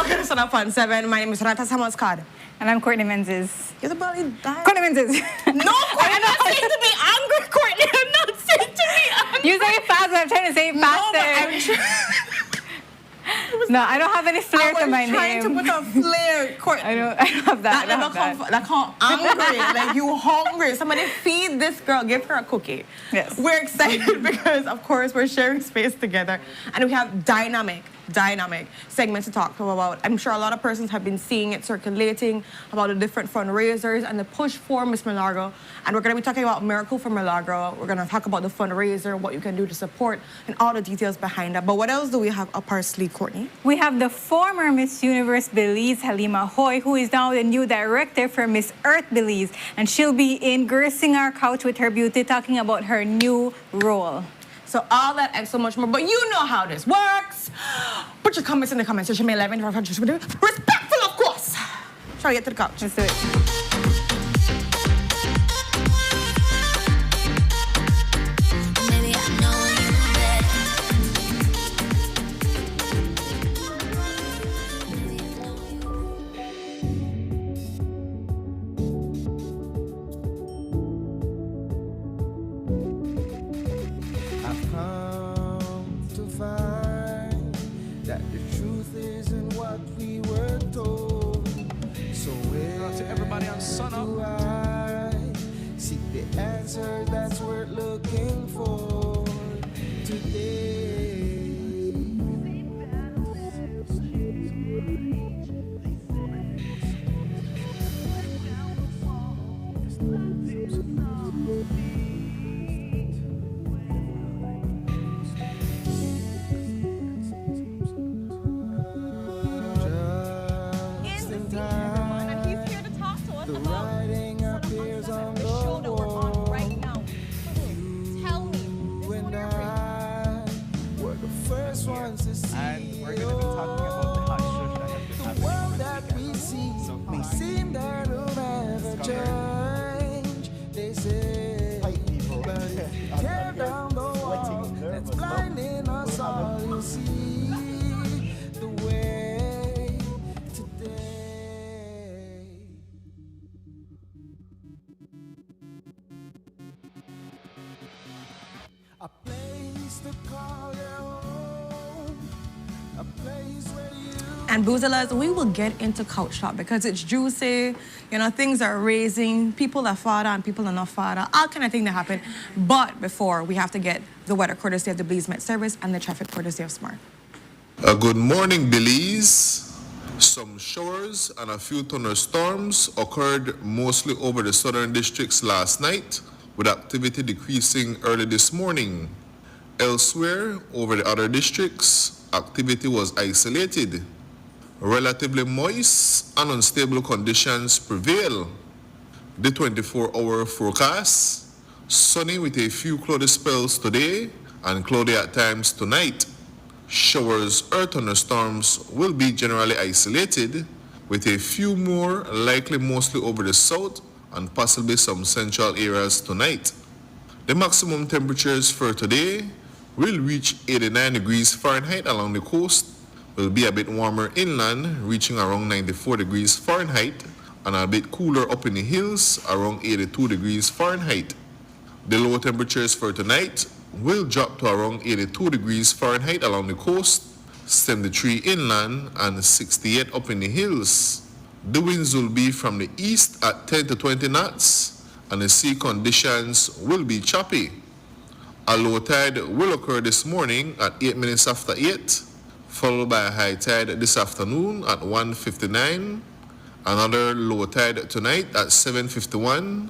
Welcome to Sunup on 7. My name is Renata Samaskad. And I'm Courtney Menzies. You're the belly dying. Courtney Menzies. No, Courtney, I'm not saying to be angry, Courtney. I'm not saying to be angry. You say it fast, but I'm trying to say it faster. No, I don't have any flair to my name. I was trying to put a flair, Courtney. I don't have that. Like how angry, like you hungry. Somebody feed this girl, give her a cookie. Yes. We're excited because, of course, we're sharing space together. And we have dynamic segments to talk about. I'm sure a lot of persons have been seeing it circulating about the different fundraisers and the push for Miss Milagro. And we're going to be talking about Miracle for Milagro. We're going to talk about the fundraiser, what you can do to support, and all the details behind that. But what else do we have up our sleeve, Courtney? We have the former Miss Universe Belize, Halima Hoy, who is now the new director for Miss Earth Belize. And she'll be gracing our couch with her beauty, talking about her new role. So all that and so much more. But you know how this works. Put your comments in the comment section. May 11, respectful, of course. Try to get to the couch. Let's do it. Everybody on Sunup. Seek the answer that's worth looking for today. And we're going to be talking about the hot shush that has been happening over the weekend. So may seem that it'll never change. They say, white people, tear down the wall that's blinding us all. You see the way today. A place to call your home. And Boozlers, we will get into couch talk because it's juicy. You know, things are raising. People are father and people are not father. All kind of things that happen. But before, we have to get the weather courtesy of the Belize Met Service and the traffic courtesy of Smart. Good morning, Belize. Some showers and a few thunderstorms occurred mostly over the southern districts last night, with activity decreasing early this morning. Elsewhere, over the other districts, activity was isolated. Relatively moist and unstable conditions prevail. The 24-hour forecast, sunny with a few cloudy spells today and cloudy at times tonight. Showers or thunderstorms will be generally isolated, with a few more likely mostly over the south and possibly some central areas tonight. The maximum temperatures for today will reach 89 degrees Fahrenheit along the coast, will be a bit warmer inland, reaching around 94 degrees Fahrenheit, and a bit cooler up in the hills, around 82 degrees Fahrenheit. The low temperatures for tonight will drop to around 82 degrees Fahrenheit along the coast, 73 inland, and 68 up in the hills. The winds will be from the east at 10 to 20 knots, and the sea conditions will be choppy. A low tide will occur this morning at 8 minutes after 8, followed by a high tide this afternoon at 1:59, another low tide tonight at 7:51,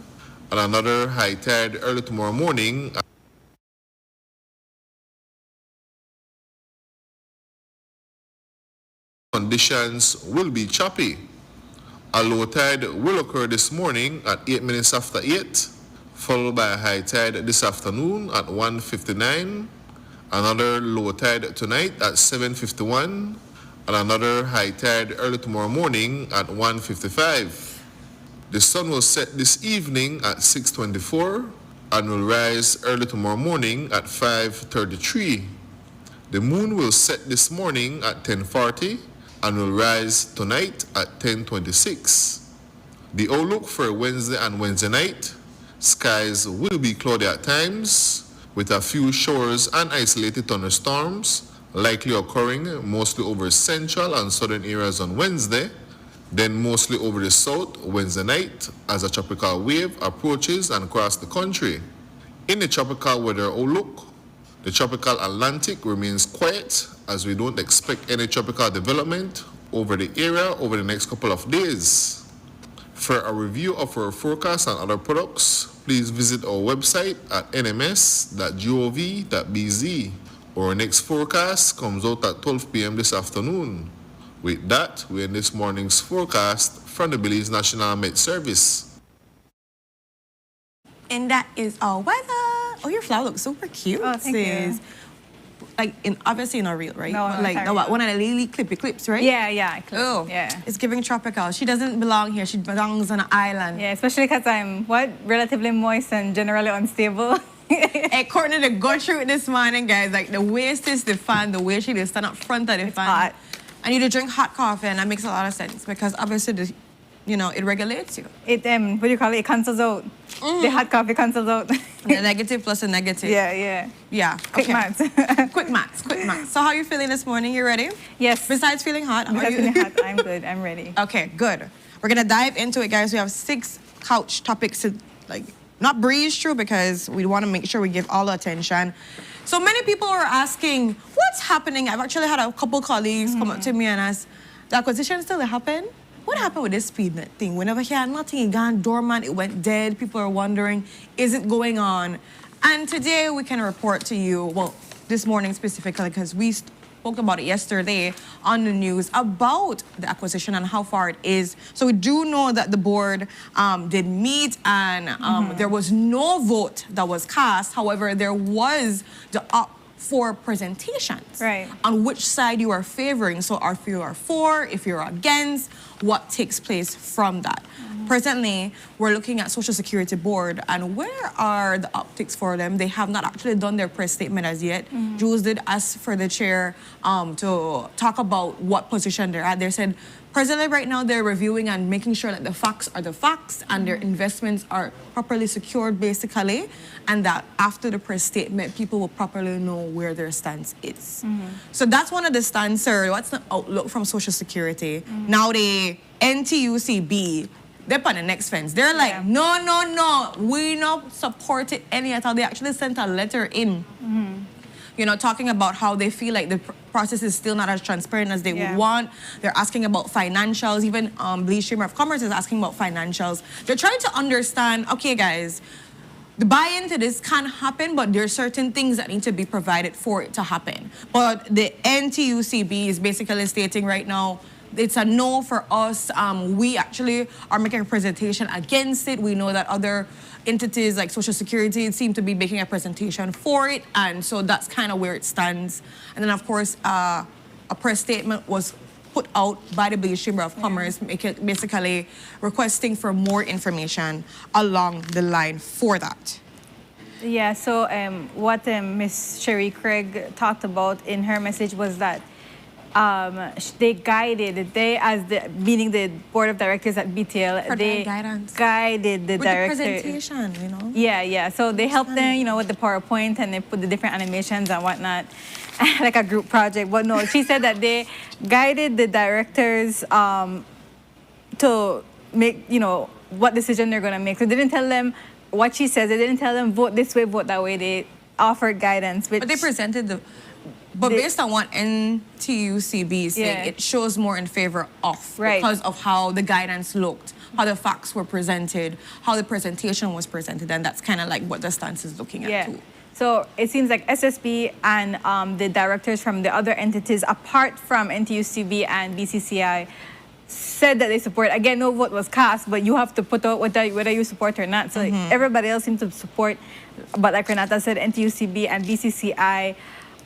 and another high tide early tomorrow morning. Conditions will be choppy. A low tide will occur this morning at 8 minutes after 8, followed by a high tide this afternoon at 1:59, another low tide tonight at 7:51, and another high tide early tomorrow morning at 1:55. The sun will set this evening at 6:24 and will rise early tomorrow morning at 5:33. The moon will set this morning at 10:40 and will rise tonight at 10:26. The outlook for Wednesday and Wednesday night: skies will be cloudy at times, with a few showers and isolated thunderstorms likely occurring mostly over central and southern areas on Wednesday, then mostly over the south Wednesday night as a tropical wave approaches and across the country. In the tropical weather outlook, the tropical Atlantic remains quiet as we don't expect any tropical development over the area over the next couple of days. For a review of our forecast and other products, please visit our website at nms.gov.bz. Our next forecast comes out at 12 p.m. this afternoon. With that, we end this morning's forecast from the Belize National Met Service. And that is our weather. Oh, your flower looks super cute. Oh, thank you. Like, obviously not real, right? No, But like not the real. one of the lily clippy clips, right? Yeah. Oh, Yeah. It's giving tropical. She doesn't belong here. She belongs on an island. Yeah, especially because I'm, relatively moist and generally unstable. Hey, Courtney, to go through it this morning, guys. Like, the waist is the fan, the way she did stand up front of the fan. hot. I need to drink hot coffee, and that makes a lot of sense because obviously, it regulates you. It, what do you call it? It cancels out. The hot coffee cancels out. The negative plus a negative. Yeah. Yeah. Quick okay. maths. Quick maths. So how are you feeling this morning? You ready? Yes. Besides feeling hot, are Because you? it's hot, I'm good. I'm ready. Okay, good. We're gonna dive into it, guys. We have 6 couch topics to not breeze through because we want to make sure we give all the attention. So many people are asking, what's happening? I've actually had a couple colleagues come up to me and ask, the acquisition still happen? What happened with this speed net thing? Whenever he had nothing, it gone dormant, it went dead. People are wondering, is it going on? And today we can report to you, well, this morning specifically, because we spoke about it yesterday on the news about the acquisition and how far it is. So we do know that the board did meet and there was no vote that was cast. However, there was the for presentations on which side you are favoring. So if you are for, if you're against, what takes place from that. Presently, we're looking at Social Security Board and where are the optics for them? They have not actually done their press statement as yet. Jules did ask for the chair to talk about what position they're at. They said, presently right now they're reviewing and making sure that the facts are the facts and their investments are properly secured basically, and that after the press statement, people will properly know where their stance is. So that's one of the stance, sir. What's the outlook from Social Security? Now the NTUCB, they're on the next fence. They're like, no, we not support it any at all. They actually sent a letter in, talking about how they feel like the process is still not as transparent as they would want. They're asking about financials. Even Belize Chamber of Commerce is asking about financials. They're trying to understand, okay, guys, the buy-in to this can happen, but there are certain things that need to be provided for it to happen. But the NTUCB is basically stating right now, it's a no for us. We actually are making a presentation against it. We know that other entities like Social Security seem to be making a presentation for it. And so that's kind of where it stands. And then, of course, a press statement was put out by the Belize Chamber of Commerce, basically requesting for more information along the line for that. Yeah, so what Ms. Sherry Craig talked about in her message was that meaning the board of directors at BTL, they guided the directors. With the presentation, Yeah. So they helped them, with the PowerPoint, and they put the different animations and whatnot, like a group project. But no, she said that they guided the directors to make, what decision they're going to make. So they didn't tell them what she says. They didn't tell them vote this way, vote that way. They offered guidance. But they presented based on what NTUCB is saying, it shows more in favor of because of how the guidance looked, how the facts were presented, how the presentation was presented, and that's kind of like what the stance is looking at too. So it seems like SSB and the directors from the other entities, apart from NTUCB and BCCI, said that they support. Again, no vote was cast, but you have to put out whether you support or not. So everybody else seems to support. But like Renata said, NTUCB and BCCI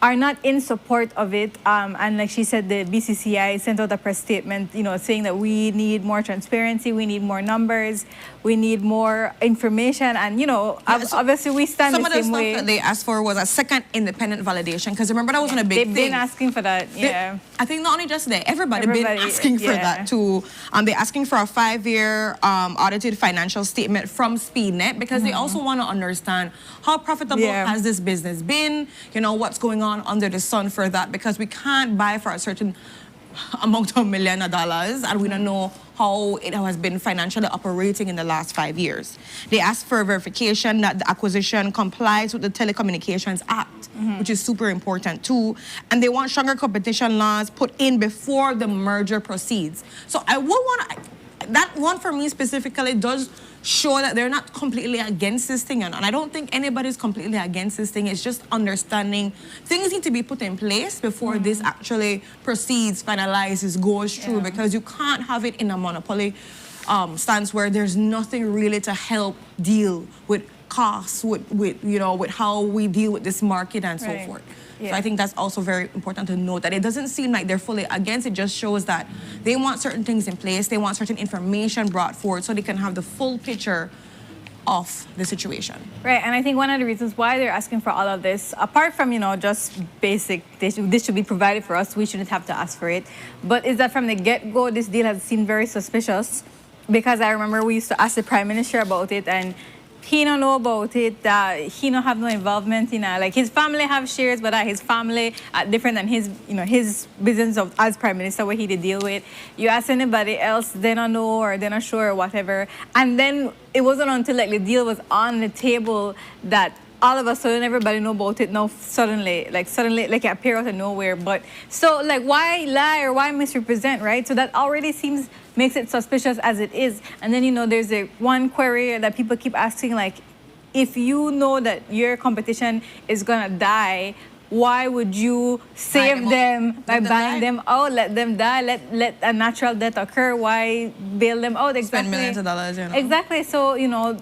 are not in support of it. And like she said, the BCCI sent out a press statement, saying that we need more transparency, we need more numbers, we need more information. And, obviously we stand the same way. Some of the stuff that they asked for was a second independent validation. Because remember, that wasn't a big thing. They've been asking for that, yeah. I think not only just today, everybody been asking for that too. They're asking for a 5-year audited financial statement from SpeedNet because they also want to understand how profitable has this business been, what's going on under the sun for that, because we can't buy for a certain amount of $1 million and we don't know how it has been financially operating in the last 5 years. They asked for verification that the acquisition complies with the Telecommunications Act, which is super important too. And they want stronger competition laws put in before the merger proceeds. So I would want to, that one for me specifically does show that they're not completely against this thing. And I don't think anybody's completely against this thing. It's just understanding things need to be put in place before this actually proceeds, finalizes, goes through, because you can't have it in a monopoly stance where there's nothing really to help deal with costs, with how we deal with this market and so forth. So I think that's also very important to note that it doesn't seem like they're fully against. It just shows that they want certain things in place. They want certain information brought forward so they can have the full picture of the situation. Right, and I think one of the reasons why they're asking for all of this, apart from, just basic, this should be provided for us, we shouldn't have to ask for it, but is that from the get-go, this deal has seemed very suspicious, because I remember we used to ask the Prime Minister about it, and he don't know about it, he don't have no involvement in like his family have shares, but his family different than his, his business as Prime Minister, what he did deal with. You ask anybody else, they don't know or they're not sure or whatever. And then it wasn't until like the deal was on the table that all of a sudden everybody know about it now suddenly like it appear out of nowhere. But so like why lie or why misrepresent, right? So that already makes it suspicious as it is. And then there's a one query that people keep asking, like, if you know that your competition is gonna die, why would you save them by buying them out? Let them die, let a natural death occur. Why bail them out? Exactly. Spend millions of dollars, Exactly. So,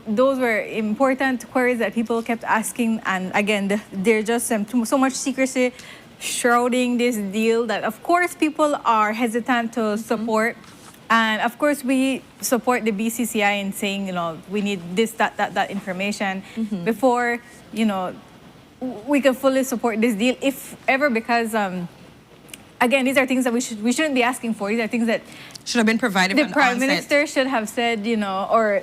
those were important queries that people kept asking. And again, there's just so much secrecy shrouding this deal that, of course, people are hesitant to support. And of course, we support the BCCI in saying, we need this, that information before, we can fully support this deal, if ever, because again, these are things that we shouldn't be asking for. These are things that should have been provided. The Prime Minister should have said, or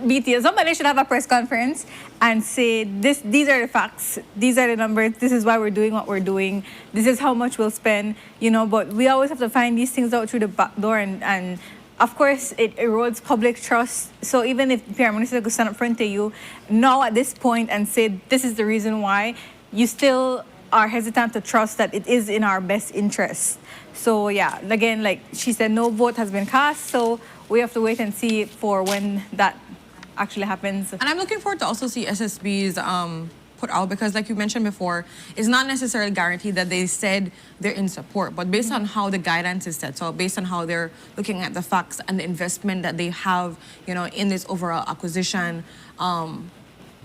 BTL, somebody should have a press conference and say, these are the facts, these are the numbers, this is why we're doing what we're doing, this is how much we'll spend, but we always have to find these things out through the back door, and of course it erodes public trust. So even if the Prime Minister could stand up front of you now at this point and say this is the reason why, you still are hesitant to trust that it is in our best interest. So yeah, again, like she said, no vote has been cast, so we have to wait and see for when that actually happens. And I'm looking forward to also see SSB's put out, because like you mentioned before, it's not necessarily guaranteed that they said they're in support, but based on how the guidance is set, so based on how they're looking at the facts and the investment that they have, in this overall acquisition,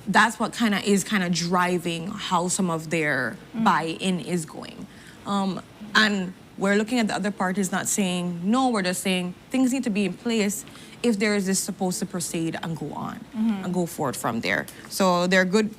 that's what kind of driving how some of their buy-in is going. And we're looking at the other parties not saying no, we're just saying things need to be in place if there is this supposed to proceed and go on and go forward from there. So there are good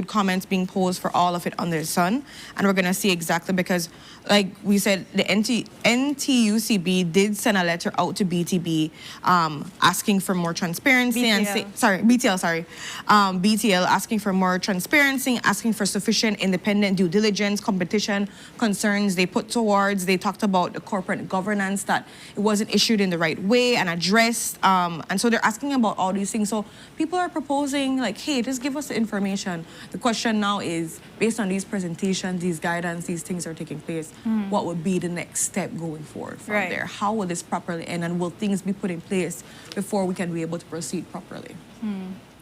comments being posed for all of it under the sun, and we're gonna see exactly, because like we said, the NTUCB did send a letter out to BTB asking for more transparency BTL asking for more transparency, asking for sufficient independent due diligence, competition concerns they talked about the corporate governance, that it wasn't issued in the right way and addressed, and so they're asking about all these things. So people are proposing like, hey, just give us the information. The question now is, based on these presentations, these guidance, these things are taking place, what would be the next step going forward from there? How will this properly end, and will things be put in place before we can be able to proceed properly?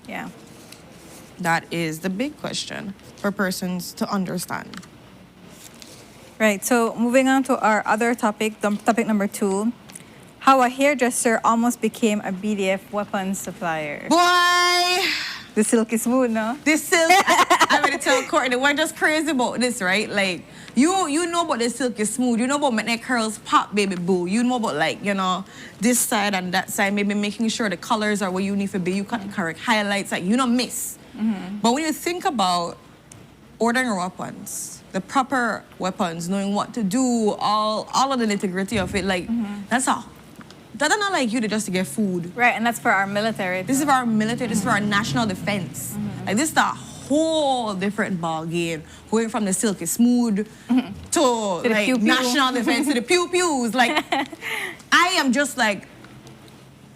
Yeah. That is the big question for persons to understand. Right, so moving on to our other topic, topic number 2, how a hairdresser almost became a BDF weapons supplier. Boy! The silky smooth, no? This silk. I'm gonna tell Courtney, we're just crazy about this, right? Like, you know about the silky smooth, you know about making curls pop, baby boo. You know about, like, you know, this side and that side, maybe making sure the colors are where you need to be. You cut the correct highlights, like, you don't miss. But when you think about ordering weapons, the proper weapons, knowing what to do, all of the nitty-gritty of it, like, that's all. That's not like you to just to get food. Right, and that's for our military. This is for our military, this is for our national defense. Like, this is a whole different ball game. Going from the silky smooth to like pew-pew. national defense to the pew-pews. Like, I am just like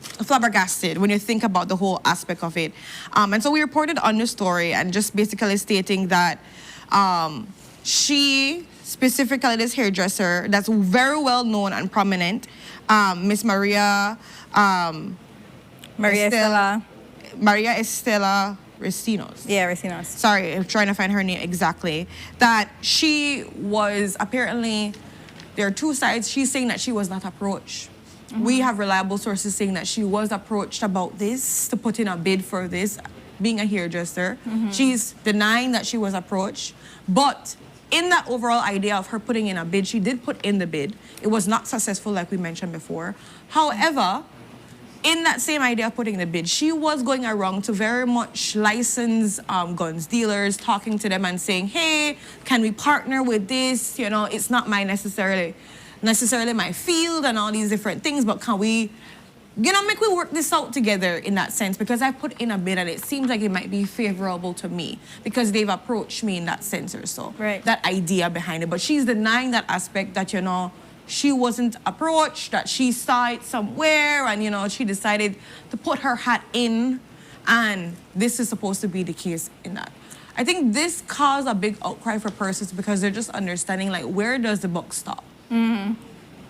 flabbergasted when you think about the whole aspect of it. And so we reported on the story and just basically stating that she, specifically this hairdresser that's very well known and prominent, Miss Maria Estela Recinos. Yeah, Recinos. Sorry, I'm trying to find her name exactly. That she was apparently, there are two sides. She's saying that she was not approached. We have reliable sources saying that she was approached about this, to put in a bid for this, being a hairdresser. She's denying that she was approached. But in that overall idea of her putting in a bid, she did put in the bid. It was not successful, like we mentioned before. However, in that same idea of putting in the bid, she was going around to very much licensed guns dealers, talking to them and saying, hey, can we partner with this? You know, it's not my necessarily my field and all these different things, but can we, you know, make we work this out together in that sense? Because I put in a bid and it seems like it might be favorable to me because they've approached me in that sense or so. Right. That idea behind it. But she's denying that aspect that, you know, she wasn't approached, that she saw it somewhere and, you know, she decided to put her hat in, and this is supposed to be the case in that. I think this caused a big outcry for persons because they're just understanding, like, where does the buck stop? I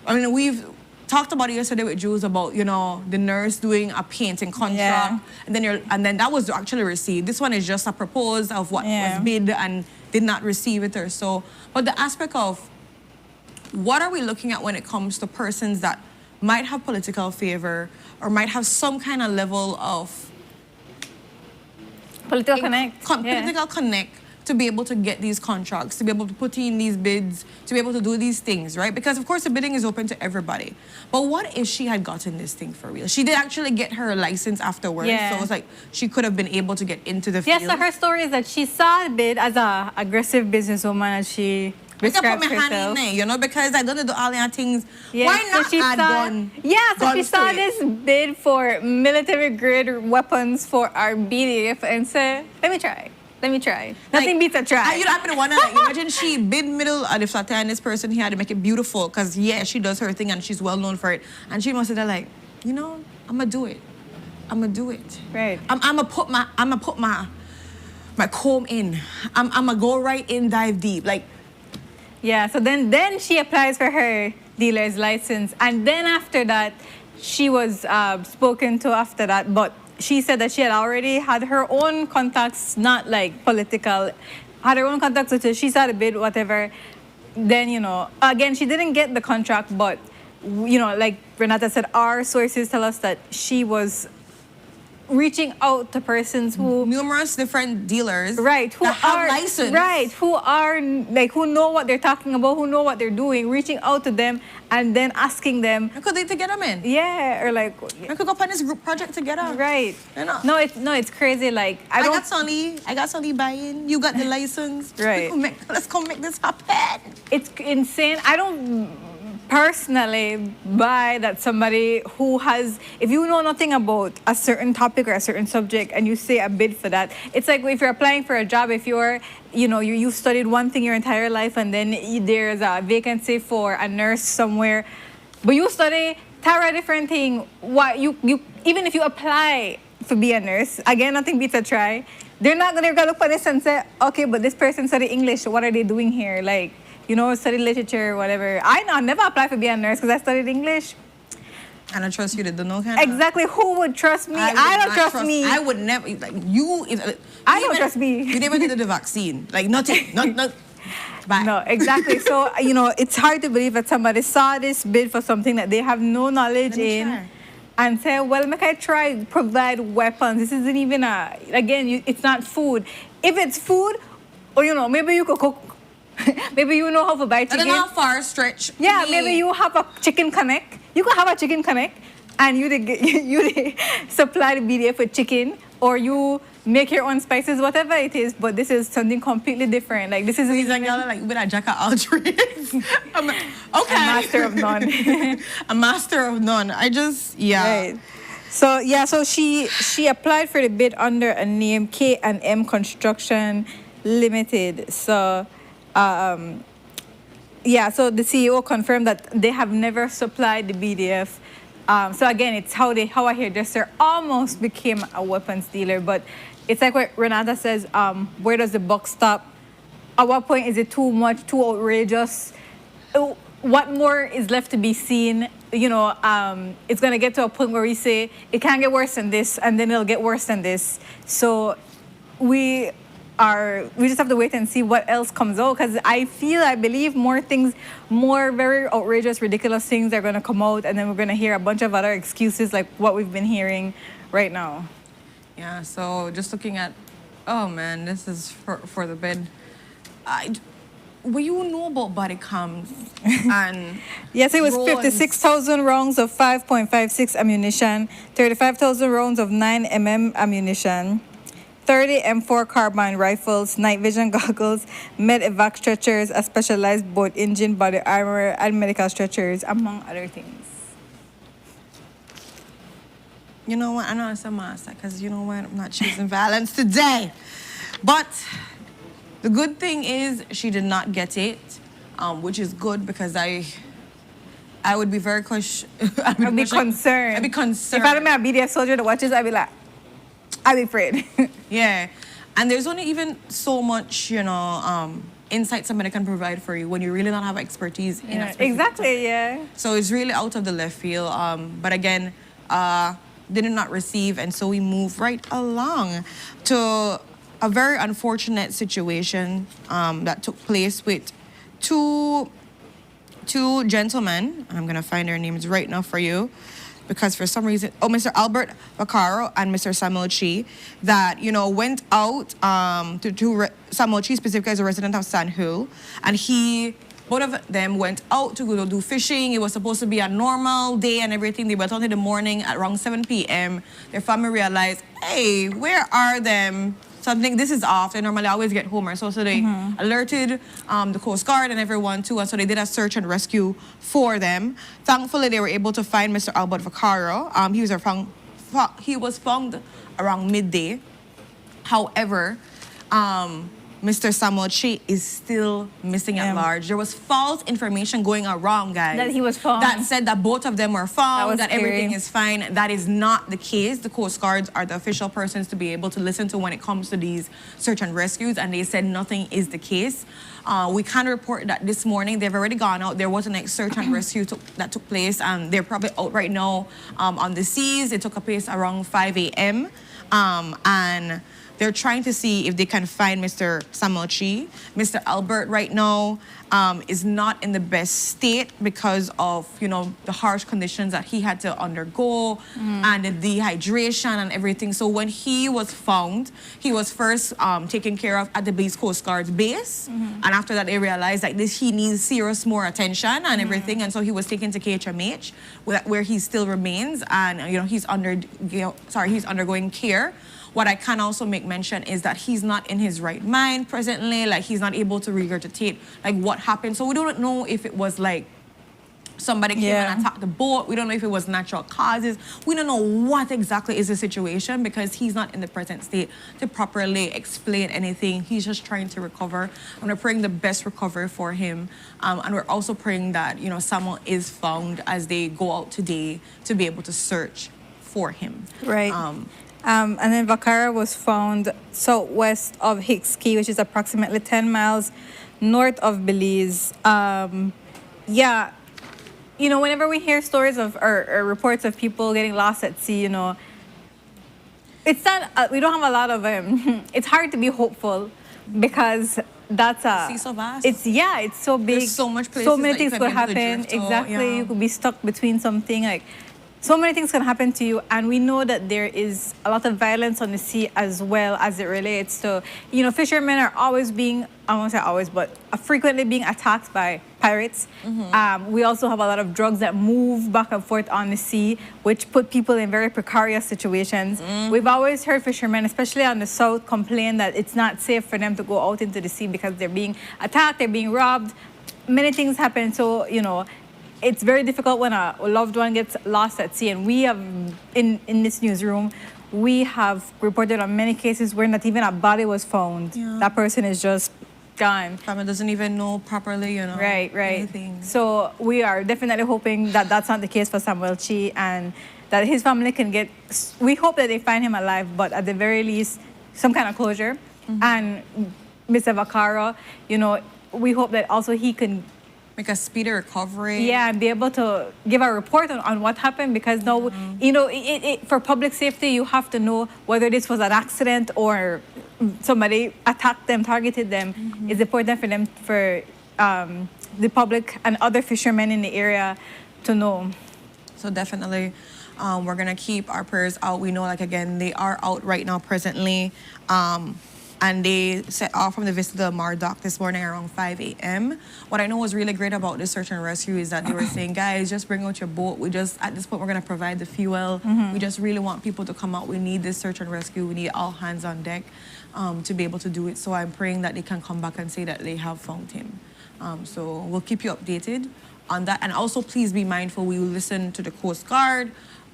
mean, we've talked about it yesterday with Jules about, you know, the nurse doing a painting contract, and then that was actually received. This one is just a propose of what was bid and did not receive it or so. But the aspect of what are we looking at when it comes to persons that might have political favor or might have some kind of level of Political connect. Political connect to be able to get these contracts, to be able to put in these bids, to be able to do these things, right? Because, of course, the bidding is open to everybody. But what if she had gotten this thing for real? She did actually get her license afterwards, so it's like she could have been able to get into the field. Yes, so her story is that she saw a bid as an aggressive businesswoman, as she I can described put my hand in herself. there, you know, because I don't do all the things. Yeah, Why not she add saw, gun? Yeah, so guns she saw to it? this bid for military-grade weapons for our BDF and said, let me try. Nothing beats a try. You don't happen to wonder, like, imagine she bid middle of the flat and this person here had to make it beautiful because, yeah, she does her thing and she's well known for it. And she must have been like, you know, I'm going to do it. Right. I'm going to put my comb in. I'm going to go right in, dive deep. Like, Yeah, so then she applies for her dealer's license. And then after that, she was spoken to after that. But she said that she had already had her own contacts, not like political, had her own contacts, so she saw the bid, whatever. Then, you know, again, she didn't get the contract, but, you know, like Renata said, our sources tell us that she was reaching out to persons who numerous different dealers who that have license. Who are like, who know what they're talking about, who know what they're doing, reaching out to them and then asking them, could they to get them in? Yeah, or like, I could go on this group project together. Right. You know? No, it's crazy. Like, I got Sonny buying. You got the license. Right. Let's go make this happen. It's insane. I don't personally buy that somebody who has, if you know nothing about a certain topic or a certain subject and you say a bid for that, it's like if you're applying for a job, if you're, you know, you've studied one thing your entire life and then there's a vacancy for a nurse somewhere, but you study a different thing. What you even if you apply to be a nurse, again, nothing beats a try. They're gonna look at this and say, okay, but this person studied English. What are they doing here? Like, you know, study literature, whatever. I never applied for being a nurse because I studied English. And I trust you to do no kind Exactly. Who would trust me? I don't trust me. I would never, like, you. I don't trust me. You never did the vaccine. Like, nothing. Not. Bye. No, exactly. So, you know, it's hard to believe that somebody saw this bid for something that they have no knowledge in. Try. And say, well, make I try provide weapons. This isn't even it's not food. If it's food, Or, maybe you could cook. Maybe you know how to buy I chicken. don't know how far stretch. Yeah, me. maybe you have a chicken connect. You could have a chicken connect, and you supply the BDF with chicken, or you make your own spices, whatever it is. But this is something completely different. Like this is These are y'all like with a jack of all trades. Okay. a master of none. A master of none. Right. So she applied for the bid under a name K&M Construction Limited. So so the CEO confirmed that they have never supplied the BDF. So again, it's how a hairdresser almost became a weapons dealer. But it's like what Renata says, where does the buck stop? At what point is it too much, too outrageous? What more is left to be seen? It's going to get to a point where we say it can't get worse than this, and then it'll get worse than this. So we just have to wait and see what else comes out, because I believe more very outrageous, ridiculous things are going to come out, and then we're going to hear a bunch of other excuses like what we've been hearing right now. Yeah, so just looking at, oh man, this is for the bid. What you know about body cams and yes, it was drones? 56,000 rounds of 5.56 ammunition, 35,000 rounds of 9mm ammunition, 30 M4 carbine rifles, night vision goggles, med-evac stretchers, a specialized boat engine, body armor, and medical stretchers, among other things. You know what? I know it's a master, because you know what? I'm not choosing violence today. But the good thing is she did not get it, which is good, because I would be very concerned. I'd be concerned. I'd be concerned. If I had a BDF soldier that watches, I'd be afraid. Yeah. And there's only even so much, insight somebody can provide for you when you really don't have expertise in it. Exactly, yeah. So it's really out of the left field. But again, did not receive, and so we move right along to a very unfortunate situation that took place with two gentlemen. I'm gonna find their names right now for you, because for some reason, Mr. Albert Vaccaro and Mr. Samuel Chi, that went out to Samuel Chi specifically as a resident of San Hill, and both of them went out to go do fishing. It was supposed to be a normal day and everything. They went out in the morning at around 7 p.m. Their family realized, hey, where are them? Something, this is off. They normally always get home, so they alerted the Coast Guard and everyone too, and so they did a search and rescue for them. Thankfully, they were able to find Mr. Albert Vaccaro. He was found around midday. However, Mr. Samuel Chi is still missing at large. There was false information going around, guys. That he was found. That said that both of them were found, that scary. everything is fine. That is not the case. The Coast Guards are the official persons to be able to listen to when it comes to these search and rescues, and they said nothing is the case. We can report that this morning they've already gone out. There was a next search and rescue that took place, and they're probably out right now on the seas. It took place around 5 a.m. And they're trying to see if they can find Mr. Samuel Chi. Mr. Albert right now is not in the best state because of, the harsh conditions that he had to undergo and the dehydration and everything. So when he was found, he was first taken care of at the Belize Coast Guard's base. And after that, they realized that he needs serious more attention and everything. And so he was taken to KHMH, where he still remains. And, he's undergoing care. What I can also make mention is that he's not in his right mind presently. Like, he's not able to regurgitate, what happened. So we don't know if it was, somebody came and attacked the boat. We don't know if it was natural causes. We don't know what exactly is the situation, because he's not in the present state to properly explain anything. He's just trying to recover. And we're praying the best recovery for him. And we're also praying that, Samuel is found as they go out today to be able to search for him. Right. And then Vaccaro was found southwest of Hicks Key, which is approximately 10 miles north of Belize. Whenever we hear stories of or reports of people getting lost at sea, it's not, we don't have a lot of, it's hard to be hopeful, because that's Sea so vast. it's so big. There's so much places so many that you things could could be able to happen. drift to, Exactly. yeah. You could be stuck between something so many things can happen to you, and we know that there is a lot of violence on the sea as well as it relates to, fishermen are always being, I won't say always, but frequently being attacked by pirates. We also have a lot of drugs that move back and forth on the sea, which put people in very precarious situations. We've always heard fishermen, especially on the south, complain that it's not safe for them to go out into the sea because they're being attacked, they're being robbed. Many things happen, so, it's very difficult when a loved one gets lost at sea. And we have, in this newsroom, we have reported on many cases where not even a body was found. Yeah. That person is just gone. Family doesn't even know properly, Right. anything. So we are definitely hoping that that's not the case for Samuel Chi, and that his family can get, we hope that they find him alive, but at the very least, some kind of closure. And Mr. Vaccaro, we hope that also he can Make a speedy recovery. yeah, and be able to give a report on what happened, because now, for public safety, you have to know whether this was an accident or somebody attacked them, targeted them. It's important for them, for the public and other fishermen in the area to know. So definitely, we're gonna keep our prayers out. We know, again, they are out right now presently. And they set off from the Vista Del Mar dock this morning around 5 a.m. What I know was really great about this search and rescue is that they were saying, guys, just bring out your boat. At this point, we're going to provide the fuel. We just really want people to come out. We need this search and rescue. We need all hands on deck to be able to do it. So I'm praying that they can come back and say that they have found him. So we'll keep you updated on that. And also, please be mindful, we will listen to the Coast Guard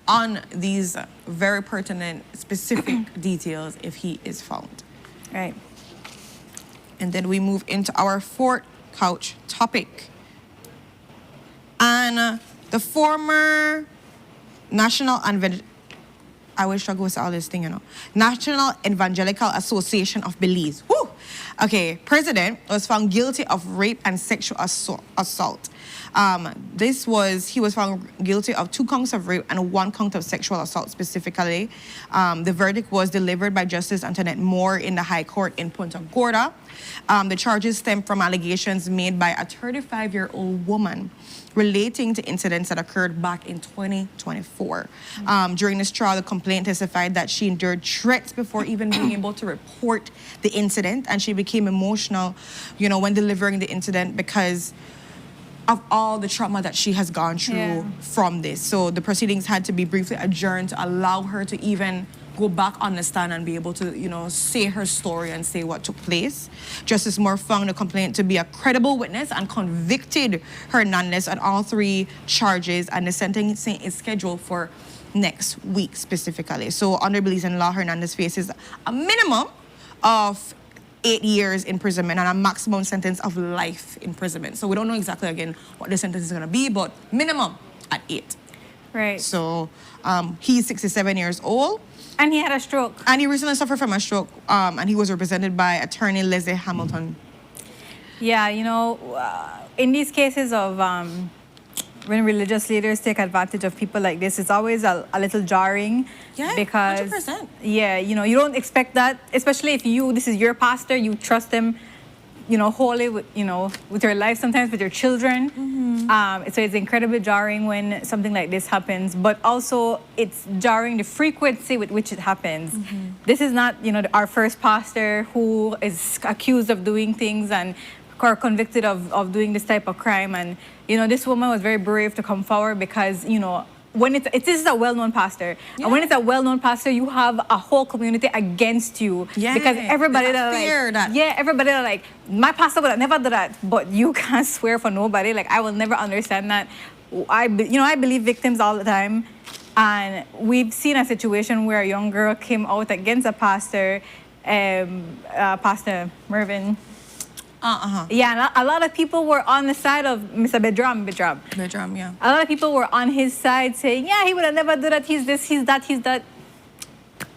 on these very pertinent, specific details if he is found. Right. And then we move into our fourth couch topic. And the former National National Evangelical Association of Belize. Woo! Okay, president was found guilty of rape and sexual assault. He was found guilty of 2 counts of rape and 1 count of sexual assault specifically. The verdict was delivered by Justice Antoinette Moore in the High Court in Punta Gorda. The charges stem from allegations made by a 35-year-old woman relating to incidents that occurred back in 2024. During this trial, the complainant testified that she endured threats before even being able to report the incident, and she became emotional, when delivering the incident because of all the trauma that she has gone through from this. So the proceedings had to be briefly adjourned to allow her to even go back on the stand and be able to, say her story and say what took place. Justice Moore found the complainant to be a credible witness and convicted her nonetheless on all 3 charges, and the sentencing is scheduled for next week specifically. So under Belizean law, Hernandez faces a minimum of 8 years imprisonment and a maximum sentence of life imprisonment. So we don't know exactly, again, what the sentence is going to be, but minimum at 8. Right. So he's 67 years old. And he had a stroke. And he recently suffered from a stroke, and he was represented by attorney Leslie Hamilton. Yeah, in these cases of when religious leaders take advantage of people like this, it's always a little jarring. Yeah, because 100%. Yeah, you don't expect that, especially if this is your pastor, you trust him, wholly with your life, sometimes with your children. So it's incredibly jarring when something like this happens, but also it's jarring the frequency with which it happens. This is not, our first pastor who is accused of doing things and or convicted of doing this type of crime. And, this woman was very brave to come forward because, when this is a well-known pastor, and when it's a well-known pastor, you have a whole community against you. Yeah, because everybody everybody that my pastor would have never done that, but you can't swear for nobody. I will never understand that. I believe victims all the time, and we've seen a situation where a young girl came out against a pastor, Pastor Mervyn. Yeah, a lot of people were on the side of Mr. Bedram, yeah. A lot of people were on his side saying, yeah, he would have never done that, he's this, he's that.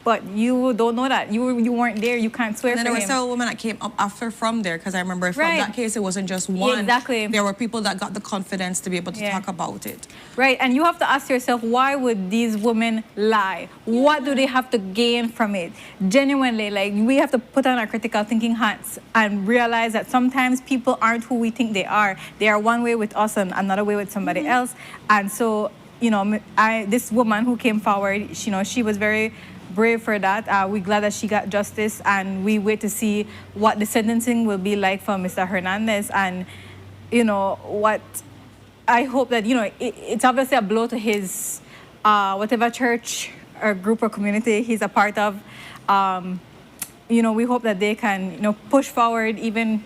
But you don't know that. You weren't there, you can't swear for him. And then there were several women that came up after from there, because I remember from that case, it wasn't just one. Yeah, exactly. There were people that got the confidence to be able to talk about it. Right, and you have to ask yourself, why would these women lie? What do they have to gain from it? Genuinely, we have to put on our critical thinking hats and realize that sometimes people aren't who we think they are. They are one way with us and another way with somebody else. And so this woman who came forward, she was very brave for that. We're glad that she got justice, and we wait to see what the sentencing will be like for Mr. Hernandez. And what I hope that it's obviously a blow to his whatever church or group or community he's a part of. We hope that they can push forward, even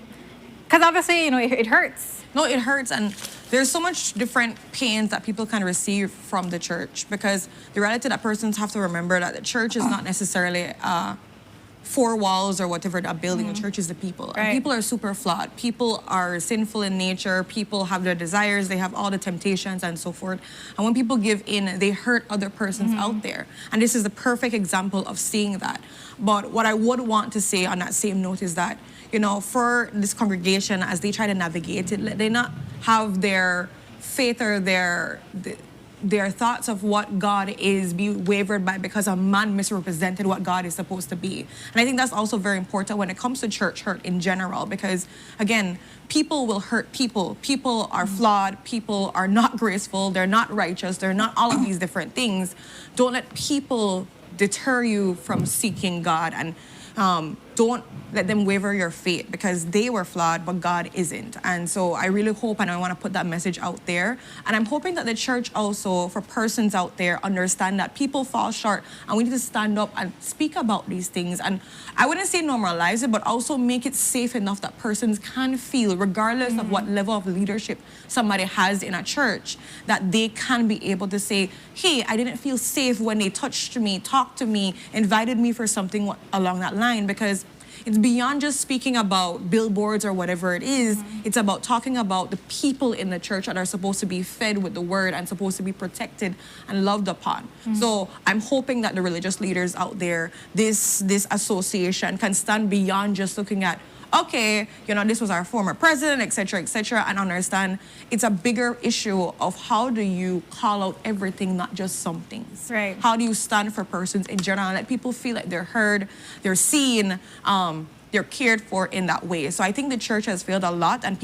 because obviously it hurts. No, it hurts, and there's so much different pains that people can receive from the church, because the reality that persons have to remember that the church is not necessarily four walls or whatever that building. The church is the people. Right. And people are super flawed. People are sinful in nature. People have their desires. They have all the temptations and so forth. And when people give in, they hurt other persons out there. And this is the perfect example of seeing that. But what I would want to say on that same note is that, for this congregation, as they try to navigate it, let they not have their faith or their thoughts of what God is be wavered by because a man misrepresented what God is supposed to be. And I think that's also very important when it comes to church hurt in general, because again, people will hurt people. People are flawed. People are not graceful. They're not righteous. They're not all of these different things. Don't let people deter you from seeking God, and don't let them waver your faith, because they were flawed, but God isn't. And so I really hope, and I want to put that message out there. And I'm hoping that the church also, for persons out there, understand that people fall short, and we need to stand up and speak about these things. And I wouldn't say normalize it, but also make it safe enough that persons can feel, regardless of what level of leadership somebody has in a church, that they can be able to say, hey, I didn't feel safe when they touched me, talked to me, invited me for something along that line, because it's beyond just speaking about billboards or whatever it is. It's about talking about the people in the church that are supposed to be fed with the word and supposed to be protected and loved upon. So I'm hoping that the religious leaders out there, this association can stand beyond just looking at, okay, this was our former president, et cetera, and understand it's a bigger issue of how do you call out everything, not just some things. Right. How do you stand for persons in general and let people feel like they're heard, they're seen, they're cared for in that way. So I think the church has failed a lot, and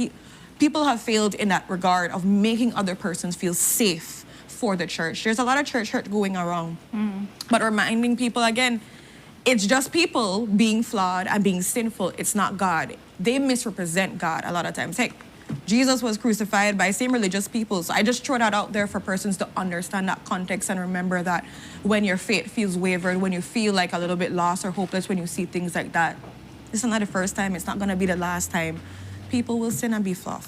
people have failed in that regard of making other persons feel safe for the church. There's a lot of church hurt going around, but reminding people again, it's just people being flawed and being sinful. It's not God. They misrepresent God a lot of times. Heck, Jesus was crucified by same religious people. So I just throw that out there for persons to understand that context and remember that when your faith feels wavered, when you feel like a little bit lost or hopeless, when you see things like that, this is not the first time. It's not going to be the last time. People will sin and be flawed.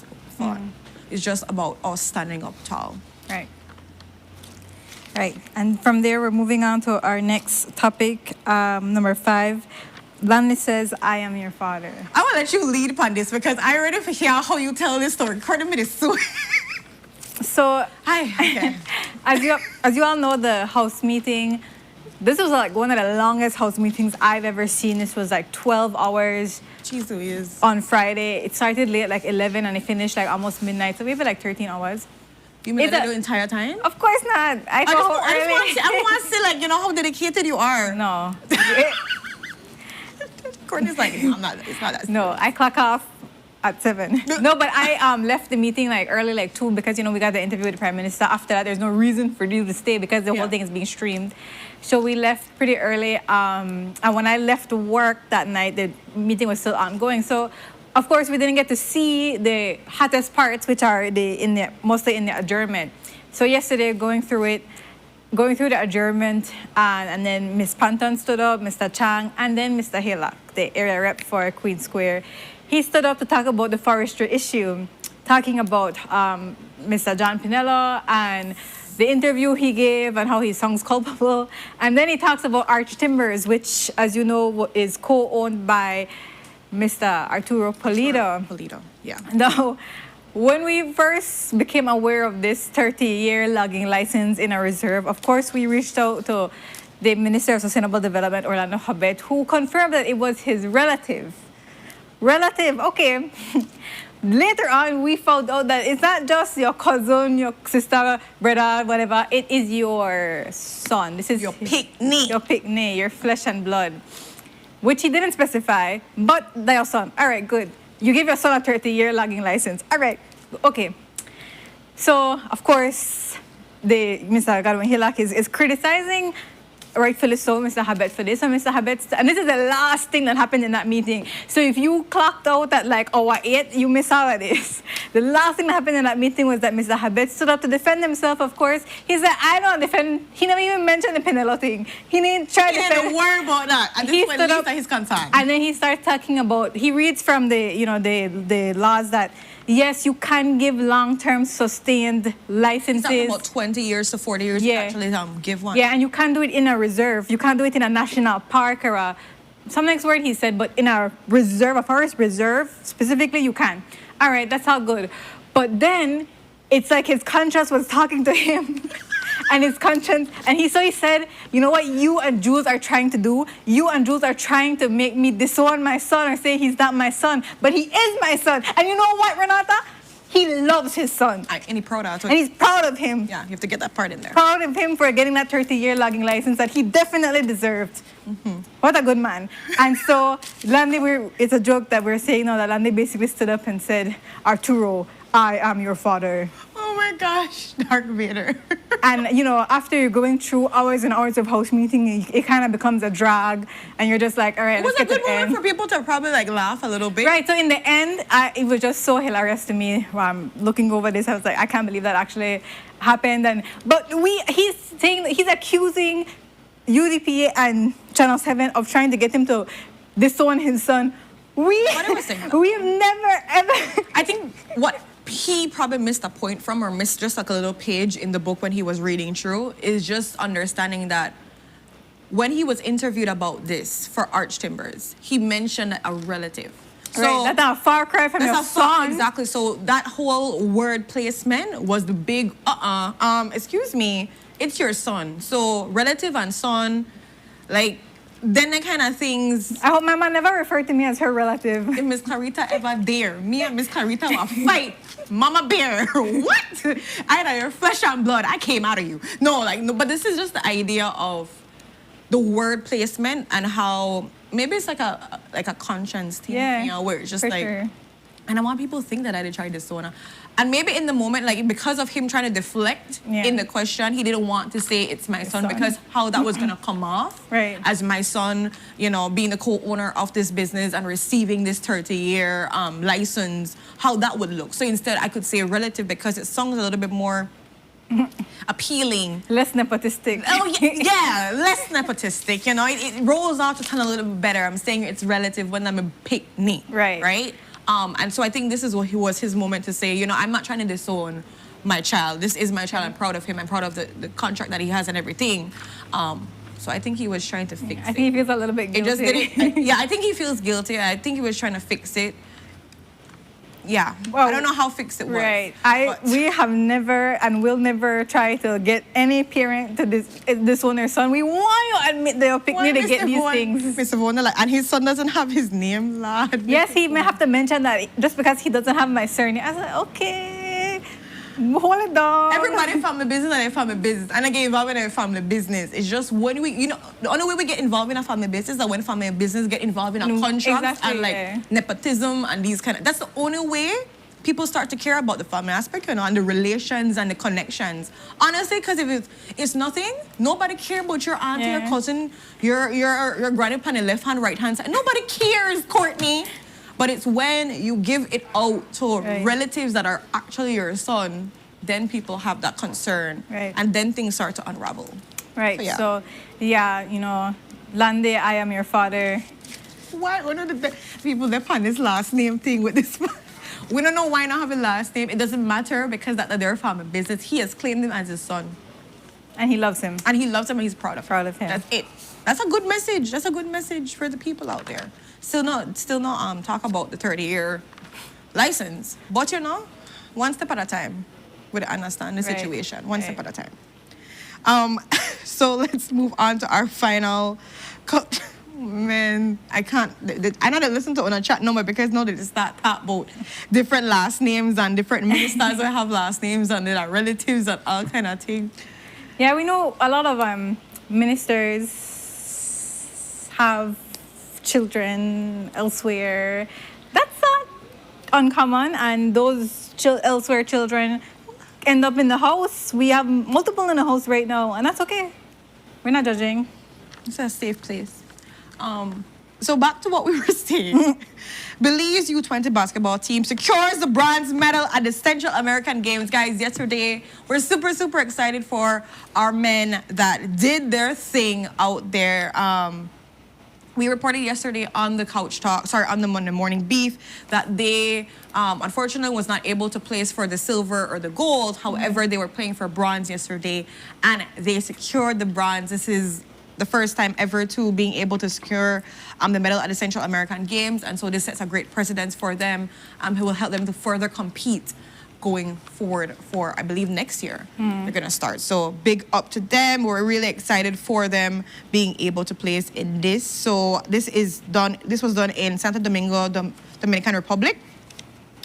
It's just about us standing up tall. Right. Right, and from there we're moving on to our next topic, number 5. Lanley says, I am your father. I will let you lead upon this because I already hear how you tell this story. According to this story. So, okay. as you all know, the house meeting, this was like one of the longest house meetings I've ever seen. This was like 12 hours. Jeez Louise. On Friday. It started late, like 11, and it finished like almost midnight. So we have like 13 hours. You mean that the entire time? Of course not. I want to see, like, how dedicated you are. No. Courtney's like, no, it's not that. No, I clock off at 7. No, but I left the meeting like early, like 2, because, we got the interview with the Prime Minister. After that, there's no reason for you to stay because the whole thing is being streamed. So we left pretty early. And when I left work that night, the meeting was still ongoing. So, of course, we didn't get to see the hottest parts, which are mostly in the adjournment. So yesterday, going through the adjournment, and then Ms. Panton stood up, Mr. Chang, and then Mr. Hillock, the area rep for Queen Square. He stood up to talk about the forestry issue, talking about Mr. John Pinello and the interview he gave and how his song's culpable. And then he talks about Arch Timbers, which, as you know, is co-owned by Mr. Arturo Pulido. Yeah. Now, when we first became aware of this 30-year logging license in a reserve, of course, we reached out to the Minister of Sustainable Development, Orlando Habet, who confirmed that it was his relative. Okay. Later on, we found out that it's not just your cousin, your sister, brother, whatever. It is your son. This is your picnic. Your picnic, your flesh and blood. Which he didn't specify, but your son. All right, good. You give your son a 30-year logging license. All right, okay. So, of course, Mr. Godwin Hillock is criticizing, rightfully so, Mr. Habet for this, and Mr. Habet, and this is the last thing that happened in that meeting. So if you clocked out at like hour 8, you miss out at this. The last thing that happened in that meeting was that Mr. Habet stood up to defend himself, of course. He said, I don't defend, he never even mentioned the Pinello thing. He didn't try to He didn't worry about that. And this is when he's concerned. And then he starts talking about, he reads from the laws that, yes, you can give long-term sustained licenses. It's about 20 years to 40 years to actually give one. Yeah, and you can't do it in a reserve. You can't do it in a national park or some next word he said, but in a reserve, a forest reserve, specifically, you can. All right, that's all good. But then, it's like his conscience was talking to him. And his conscience, and he said, you know what you and Jules are trying to do? You and Jules are trying to make me disown my son or say he's not my son, but he is my son. And you know what, Renata? He loves his son. And he's proud of him. And he's proud of him. Yeah, you have to get that part in there. Proud of him for getting that 30-year logging license that he definitely deserved. What a good man. And so, Landy, it's a joke that we're saying now that Landy basically stood up and said, Arturo, I am your father. Oh my gosh, Dark Vader. And, after you're going through hours and hours of house meeting, it kind of becomes a drag. And you're just like, all right, let's get to the end. It was a good moment for people to probably laugh a little bit. Right, so in the end, it was just so hilarious to me. While I'm looking over this, I was like, I can't believe that actually happened. But he's accusing UDP and Channel 7 of trying to get him to disown his son. We have never, ever... I think what he probably missed a point from, or missed just like a little page in the book when he was reading through, is just understanding that when he was interviewed about this for Arch Timbers, he mentioned a relative. So right, that's a far cry from your son. Exactly. So that whole word placement was the big, excuse me, it's your son. So relative and son, like, then the kind of things. I hope my mom never referred to me as her relative. If Miss Clarita ever dare, me and Miss Clarita will fight. Mama bear, what? I had your flesh and blood. I came out of you. No, but this is just the idea of the word placement and how maybe it's like a conscience thing, where it's just like, sure. And I want people to think that I did try this sauna. And maybe in the moment, like because of him trying to deflect in the question, he didn't want to say it's my son because how that was going to come off as my son, being the co-owner of this business and receiving this 30-year license, how that would look. So instead, I could say relative because it sounds a little bit more appealing. Less nepotistic. Oh, yeah, less nepotistic. It rolls off the tongue a little bit better. I'm saying it's relative when I'm a picnic. Right? And so I think this is what was his moment to say, I'm not trying to disown my child. This is my child. I'm proud of him. I'm proud of the contract that he has and everything. So I think he was trying to fix it. I think he feels a little bit guilty. It just didn't, I think he feels guilty. I think he was trying to fix it. Yeah, well, I don't know how fixed it was. Right. We have never and will never try to get any parent to disown their son. We want you to admit their picnic to get these things. Mr. Vaughan, and his son doesn't have his name, lad. Yes, he may have to mention that just because he doesn't have my surname. I was like, okay, hold it down. Everybody family business and their family business. And I get involved in their family business. It's just when we, the only way we get involved in a family business is when family business get involved in a contract and nepotism and these kind of, that's the only way people start to care about the family aspect, and the relations and the connections. Honestly, because if it's nothing, nobody care about your aunt, your cousin, your granny on the left hand, right hand side. Nobody cares, Courtney. But it's when you give it out to relatives that are actually your son, then people have that concern. And then things start to unravel. Right. So Lande, I am your father. Why? One of the people that find this last name thing with this. We don't know why not have a last name. It doesn't matter because that's their family business. He has claimed him as his son. And he loves him. And he loves him and he's proud of him. That's it. That's a good message. That's a good message for the people out there. Still not talk about the 30-year license. But one step at a time. We understand the situation. One step at a time. So let's move on to our final man, I can't. I know they listen to on a chat number because now they just start talk about different last names and different ministers that have last names and their relatives and all kind of things. Yeah, we know a lot of ministers have children elsewhere. That's not uncommon, and those elsewhere children end up in the house. We have multiple in the house right now, and that's okay. We're not judging. It's a safe place. So back to what we were saying. Belize U20 basketball team secures the bronze medal at the Central American Games. Guys, yesterday, we're super, super excited for our men that did their thing out there. We reported yesterday on the on the Monday Morning Beef, that they unfortunately was not able to place for the silver or the gold. However, they were playing for bronze yesterday, and they secured the bronze. This is the first time ever to being able to secure the medal at the Central American Games. And so this sets a great precedence for them, who will help them to further compete going forward for, I believe, next year. They're going to start. So big up to them. We're really excited for them being able to place in this. So this was done in Santo Domingo, Dominican Republic.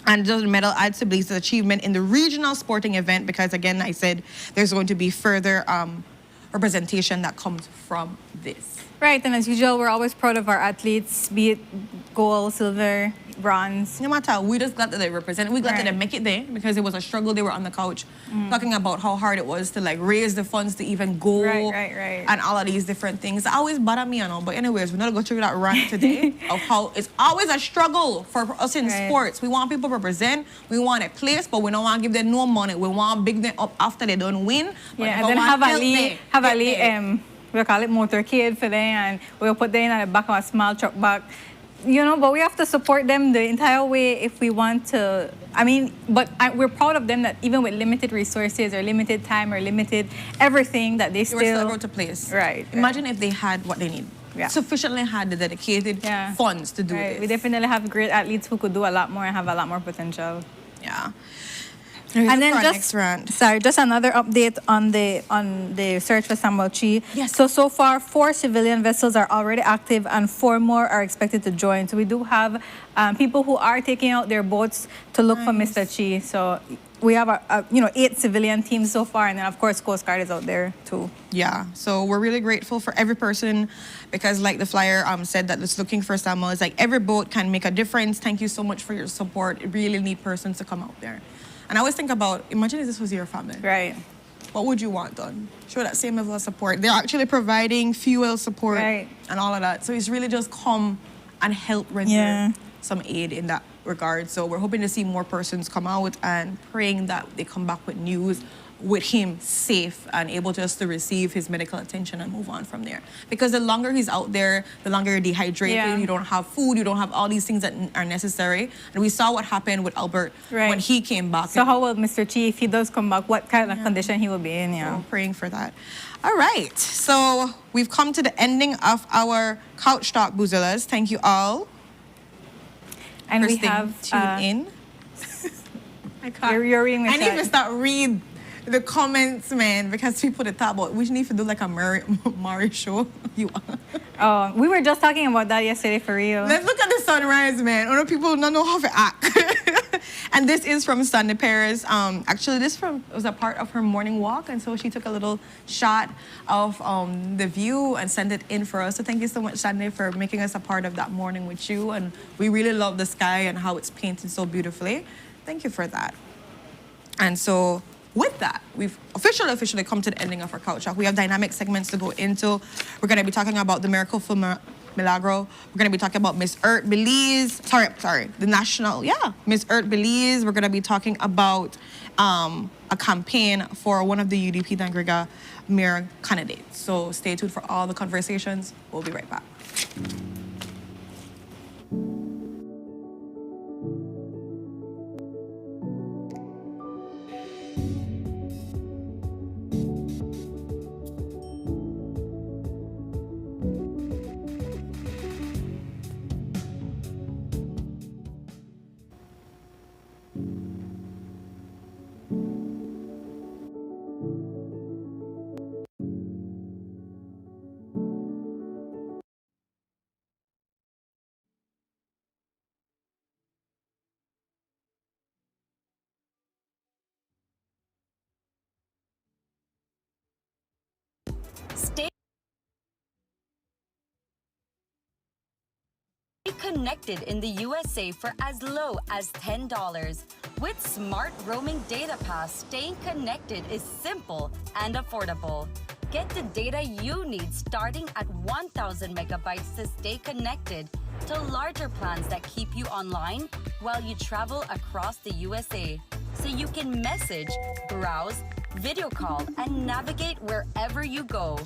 And the medal adds to Belize's achievement in the regional sporting event, because, again, I said there's going to be further representation that comes from this. Right, and as usual, we're always proud of our athletes, be it gold, silver, bronze. No matter, we just glad that they represent. We glad that they make it there, because it was a struggle. They were on the couch talking about how hard it was to like raise the funds to even go. Right. And all of these different things. It always bother me, you know. But anyways, we're not going to go through that rant today of how it's always a struggle for us in sports. We want people to represent. We want a place, but we don't want to give them no money. We want to big them up after they don't win. Yeah, and then have a we'll call it motorcade for them, and we'll put them in the back of a small truck back. You know, but we have to support them the entire way if we want to. I mean, but we're proud of them that even with limited resources or limited time or limited everything, that they were still go to place. Right. Imagine if they had what they need. Yeah. Sufficiently had the dedicated funds to do this. We definitely have great athletes who could do a lot more and have a lot more potential. Yeah. And then just another update on the search for Samuel Chi. Yes. So far, 4 civilian vessels are already active, and 4 more are expected to join. So we do have people who are taking out their boats to look for Mr. Chi. So we have 8 civilian teams so far, and then of course Coast Guard is out there too. Yeah. So we're really grateful for every person, because like the flyer said that is looking for Samuel, it's like every boat can make a difference. Thank you so much for your support. We really need persons to come out there. And I always think about, imagine if this was your family. Right. What would you want done? Show that same level of support. They're actually providing fuel support and all of that. So it's really just come and help render some aid in that regard. So we're hoping to see more persons come out, and praying that they come back with news with him safe and able just to receive his medical attention and move on from there. Because the longer he's out there, the longer you're dehydrated, you don't have food, you don't have all these things that are necessary. And we saw what happened with Albert when he came back. So how will Mr. Chi, if he does come back, what kind of condition he will be in? So praying for that. All right, so we've come to the ending of our Couch Talk Boozlers. Thank you all. And we have tune in. I can't. You're reading I need to start read the comments, man, because people that talk about we need to do like a Mari show. We were just talking about that yesterday, for real. Let's look at the sunrise, man. Other people don't know how to act. And this is from Stanley Paris. Actually, this was a part of her morning walk, and so she took a little shot of the view and sent it in for us. So thank you so much, Stanley, for making us a part of that morning with you. And we really love the sky and how it's painted so beautifully. Thank you for that. And so with that, we've officially come to the ending of our Couch Talk. We have dynamic segments to go into. We're going to be talking about the Miracle for Milagro. We're going to be talking about Miss Earth Belize. The national, Miss Earth Belize. We're going to be talking about a campaign for one of the UDP Dangriga mayor candidates. So stay tuned for all the conversations. We'll be right back. connected in the USA for as low as $10. With Smart Roaming Data Pass, staying connected is simple and affordable. Get the data you need starting at 1,000 megabytes to stay connected to larger plans that keep you online while you travel across the USA. So you can message, browse, video call, and navigate wherever you go.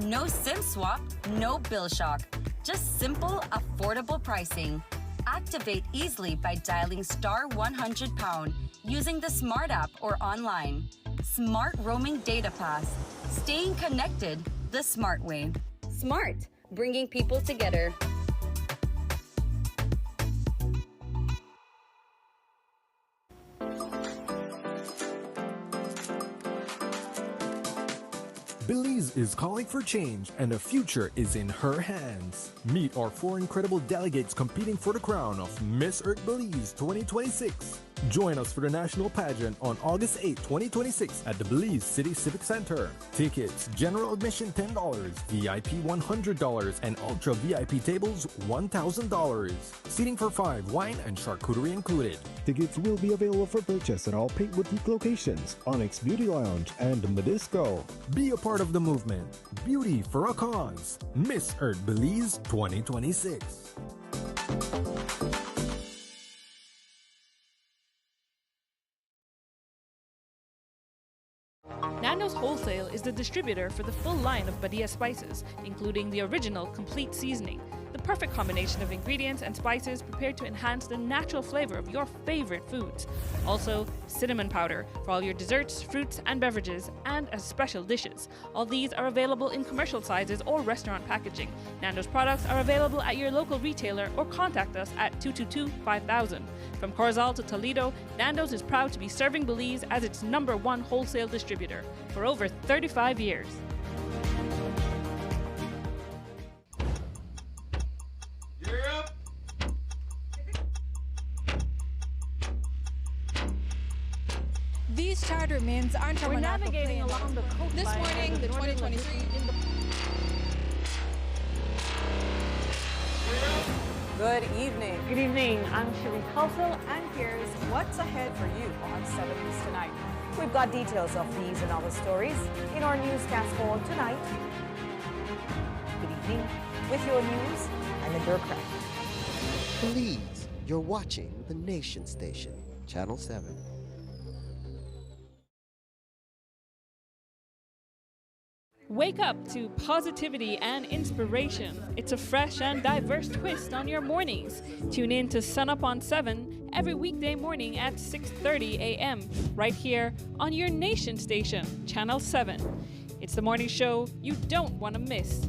No SIM swap, no bill shock. Just simple, affordable pricing. Activate easily by dialing *100# using the Smart app or online. Smart Roaming Data Pass. Staying connected the smart way. Smart, bringing people together. Belize is calling for change, and the future is in her hands. Meet our 4 incredible delegates competing for the crown of Miss Earth Belize 2026. Join us for the national pageant on August 8, 2026 at the Belize City Civic Center. Tickets, general admission $10, VIP $100, and ultra VIP tables $1,000. Seating for 5, wine and charcuterie included. Tickets will be available for purchase at all Pink Boutique locations, Onyx Beauty Lounge, and Medisco. Be a part of the movement. Beauty for a cause. Miss Earth Belize 2026. Nando's Wholesale is the distributor for the full line of Badia spices, including the original complete seasoning, the perfect combination of ingredients and spices prepared to enhance the natural flavor of your favorite foods. Also, cinnamon powder for all your desserts, fruits, and beverages, and as special dishes. All these are available in commercial sizes or restaurant packaging. Nando's products are available at your local retailer or contact us at 222-5000. From Corozal to Toledo, Nando's is proud to be serving Belize as its #1 wholesale distributor for over 35 years. These charter mints aren't from We're an navigating airplane. along the coastline. This morning, the 2023 Good evening. Good evening, I'm Cherise Halsell, And here's what's ahead for you on 7 News tonight. We've got details of these and other stories in our newscast for tonight. Good evening. With your news, I'm Indra Craig. Belize, you're watching the Nation Station, Channel 7. Wake up to positivity and inspiration. It's a fresh and diverse twist on your mornings. Tune in to Sunup on 7 every weekday morning at 6:30 a.m. right here on your Nation Station, Channel 7. It's the morning show you don't want to miss.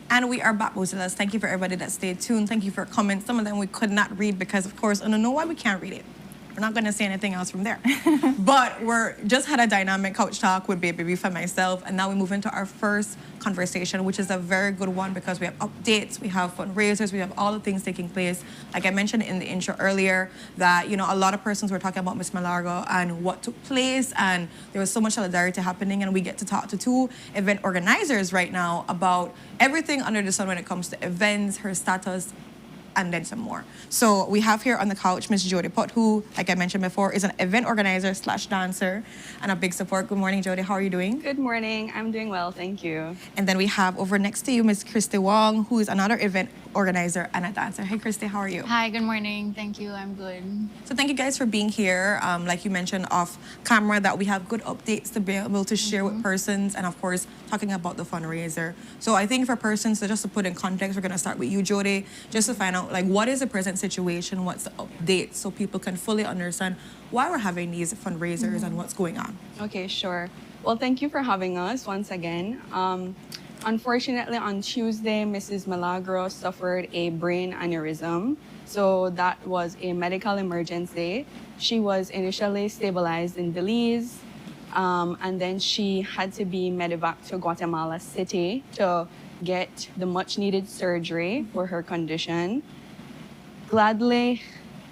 And we are back, Bozilas. Thank you for everybody that stayed tuned. Thank you for comments. Some of them we could not read because, of course, I don't know why we can't read it. We're not going to say anything else from there. But we're just had a dynamic couch talk with Baby Beef and myself, and now we move into our first conversation, which is a very good one because we have updates, we have fundraisers, we have all the things taking place. Like I mentioned in the intro earlier, that a lot of persons were talking about Miss Malargo and what took place, and there was so much solidarity happening, and we get to talk to 2 event organizers right now about everything under the sun when it comes to events, her status, and then some more. So we have here on the couch Miss Jody Pott, who, like I mentioned before, is an event organizer / dancer and a big support. Good morning, Jody. How are you doing? Good morning. I'm doing well, thank you. And then we have over next to you Miss Christy Wong, who is another event organizer and a dancer. Hey, Christy, how are you? Hi, good morning. Thank you. I'm good. So thank you guys for being here. Like you mentioned off camera, that we have good updates to be able to share with persons, and of course talking about the fundraiser. So I think for persons, so just to put in context, we're gonna start with you, Jody, just to find out like what is the present situation, what's the update, so people can fully understand why we're having these fundraisers and what's going on. Okay, sure. Well, thank you for having us once again. Unfortunately, on Tuesday, Mrs. Milagro suffered a brain aneurysm. So that was a medical emergency. She was initially stabilized in Belize, and then she had to be medevaced to Guatemala City to get the much needed surgery for her condition. Gladly,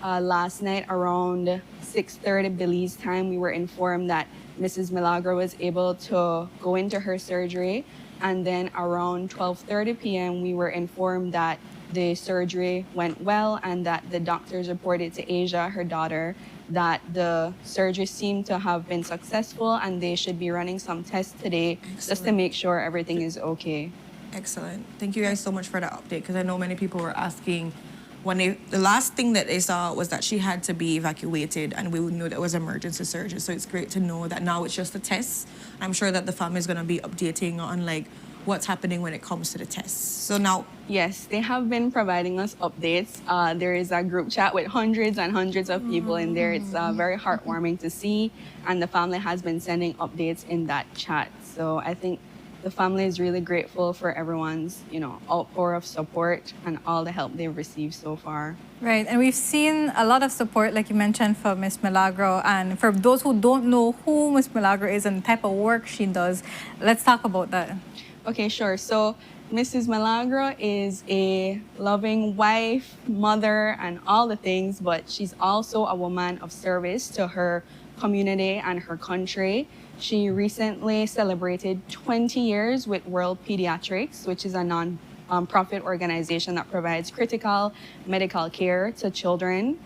last night around 6:30 Belize time, we were informed that Mrs. Milagro was able to go into her surgery. And then around 12:30 p.m., we were informed that the surgery went well and that the doctors reported to Asia, her daughter, that the surgery seemed to have been successful and they should be running some tests today just to make sure everything is okay. Excellent. Thank you guys so much for the update, because I know many people were asking when the last thing that they saw was that she had to be evacuated, and we knew that it was emergency surgery. So it's great to know that now it's just a test. I'm sure that the family is going to be updating on like what's happening when it comes to the tests. So now, yes, they have been providing us updates. There is a group chat with hundreds and hundreds of people in there. It's very heartwarming to see, and the family has been sending updates in that chat. So I think the family is really grateful for everyone's, outpour of support and all the help they've received so far. Right, and we've seen a lot of support, like you mentioned, for Miss Milagro. And for those who don't know who Miss Milagro is and the type of work she does, let's talk about that. Okay, sure. So Mrs. Milagro is a loving wife, mother, and all the things, but she's also a woman of service to her community and her country. She recently celebrated 20 years with World Pediatrics, which is a non-profit organization that provides critical medical care to children.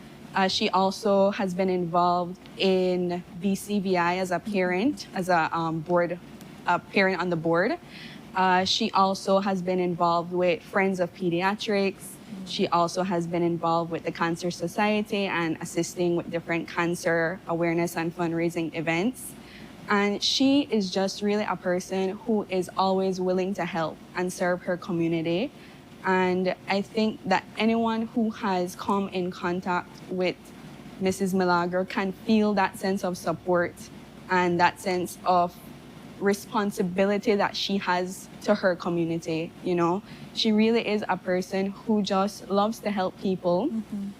She also has been involved in BCVI as a parent, as a parent on the board. She also has been involved with Friends of Pediatrics. She also has been involved with the Cancer Society and assisting with different cancer awareness and fundraising events. And she is just really a person who is always willing to help and serve her community. And I think that anyone who has come in contact with Mrs. Milagro can feel that sense of support and that sense of responsibility that she has to her community. She really is a person who just loves to help people.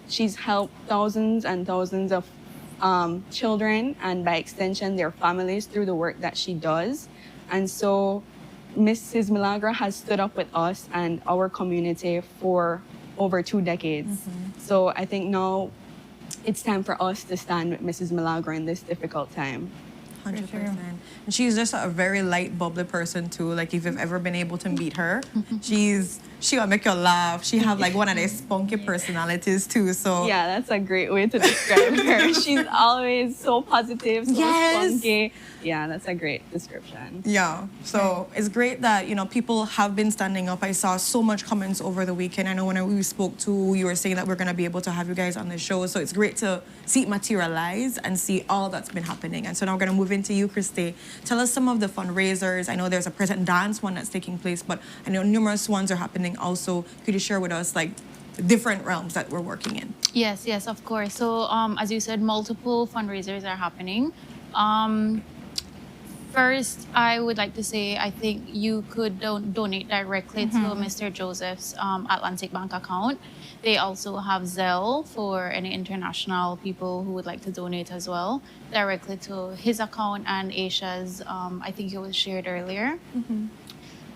She's helped thousands and thousands of children, and by extension their families, through the work that she does. And so Mrs. Milagro has stood up with us and our community for over 2 decades. So I think now it's time for us to stand with Mrs. Milagro in this difficult time. 100%. And she's just a very light, bubbly person too. Like if you've ever been able to meet her, she'll make you laugh. She have like one of these spunky personalities too. So yeah, that's a great way to describe her. She's always so positive, so spunky. Yeah, that's a great description. Yeah, so it's great that, people have been standing up. I saw so much comments over the weekend. I know when we spoke to, you were saying that we're going to be able to have you guys on the show. So it's great to see it materialize and see all that's been happening. And so now we're going to move into you, Christy. Tell us some of the fundraisers. I know there's a present dance one that's taking place, but I know numerous ones are happening also. Could you share with us, like, different realms that we're working in? Yes, of course. So as you said, multiple fundraisers are happening. First, I would like to say I think you could donate directly to Mr. Joseph's Atlantic Bank account. They also have Zelle for any international people who would like to donate as well, directly to his account and Aisha's. I think it was shared earlier.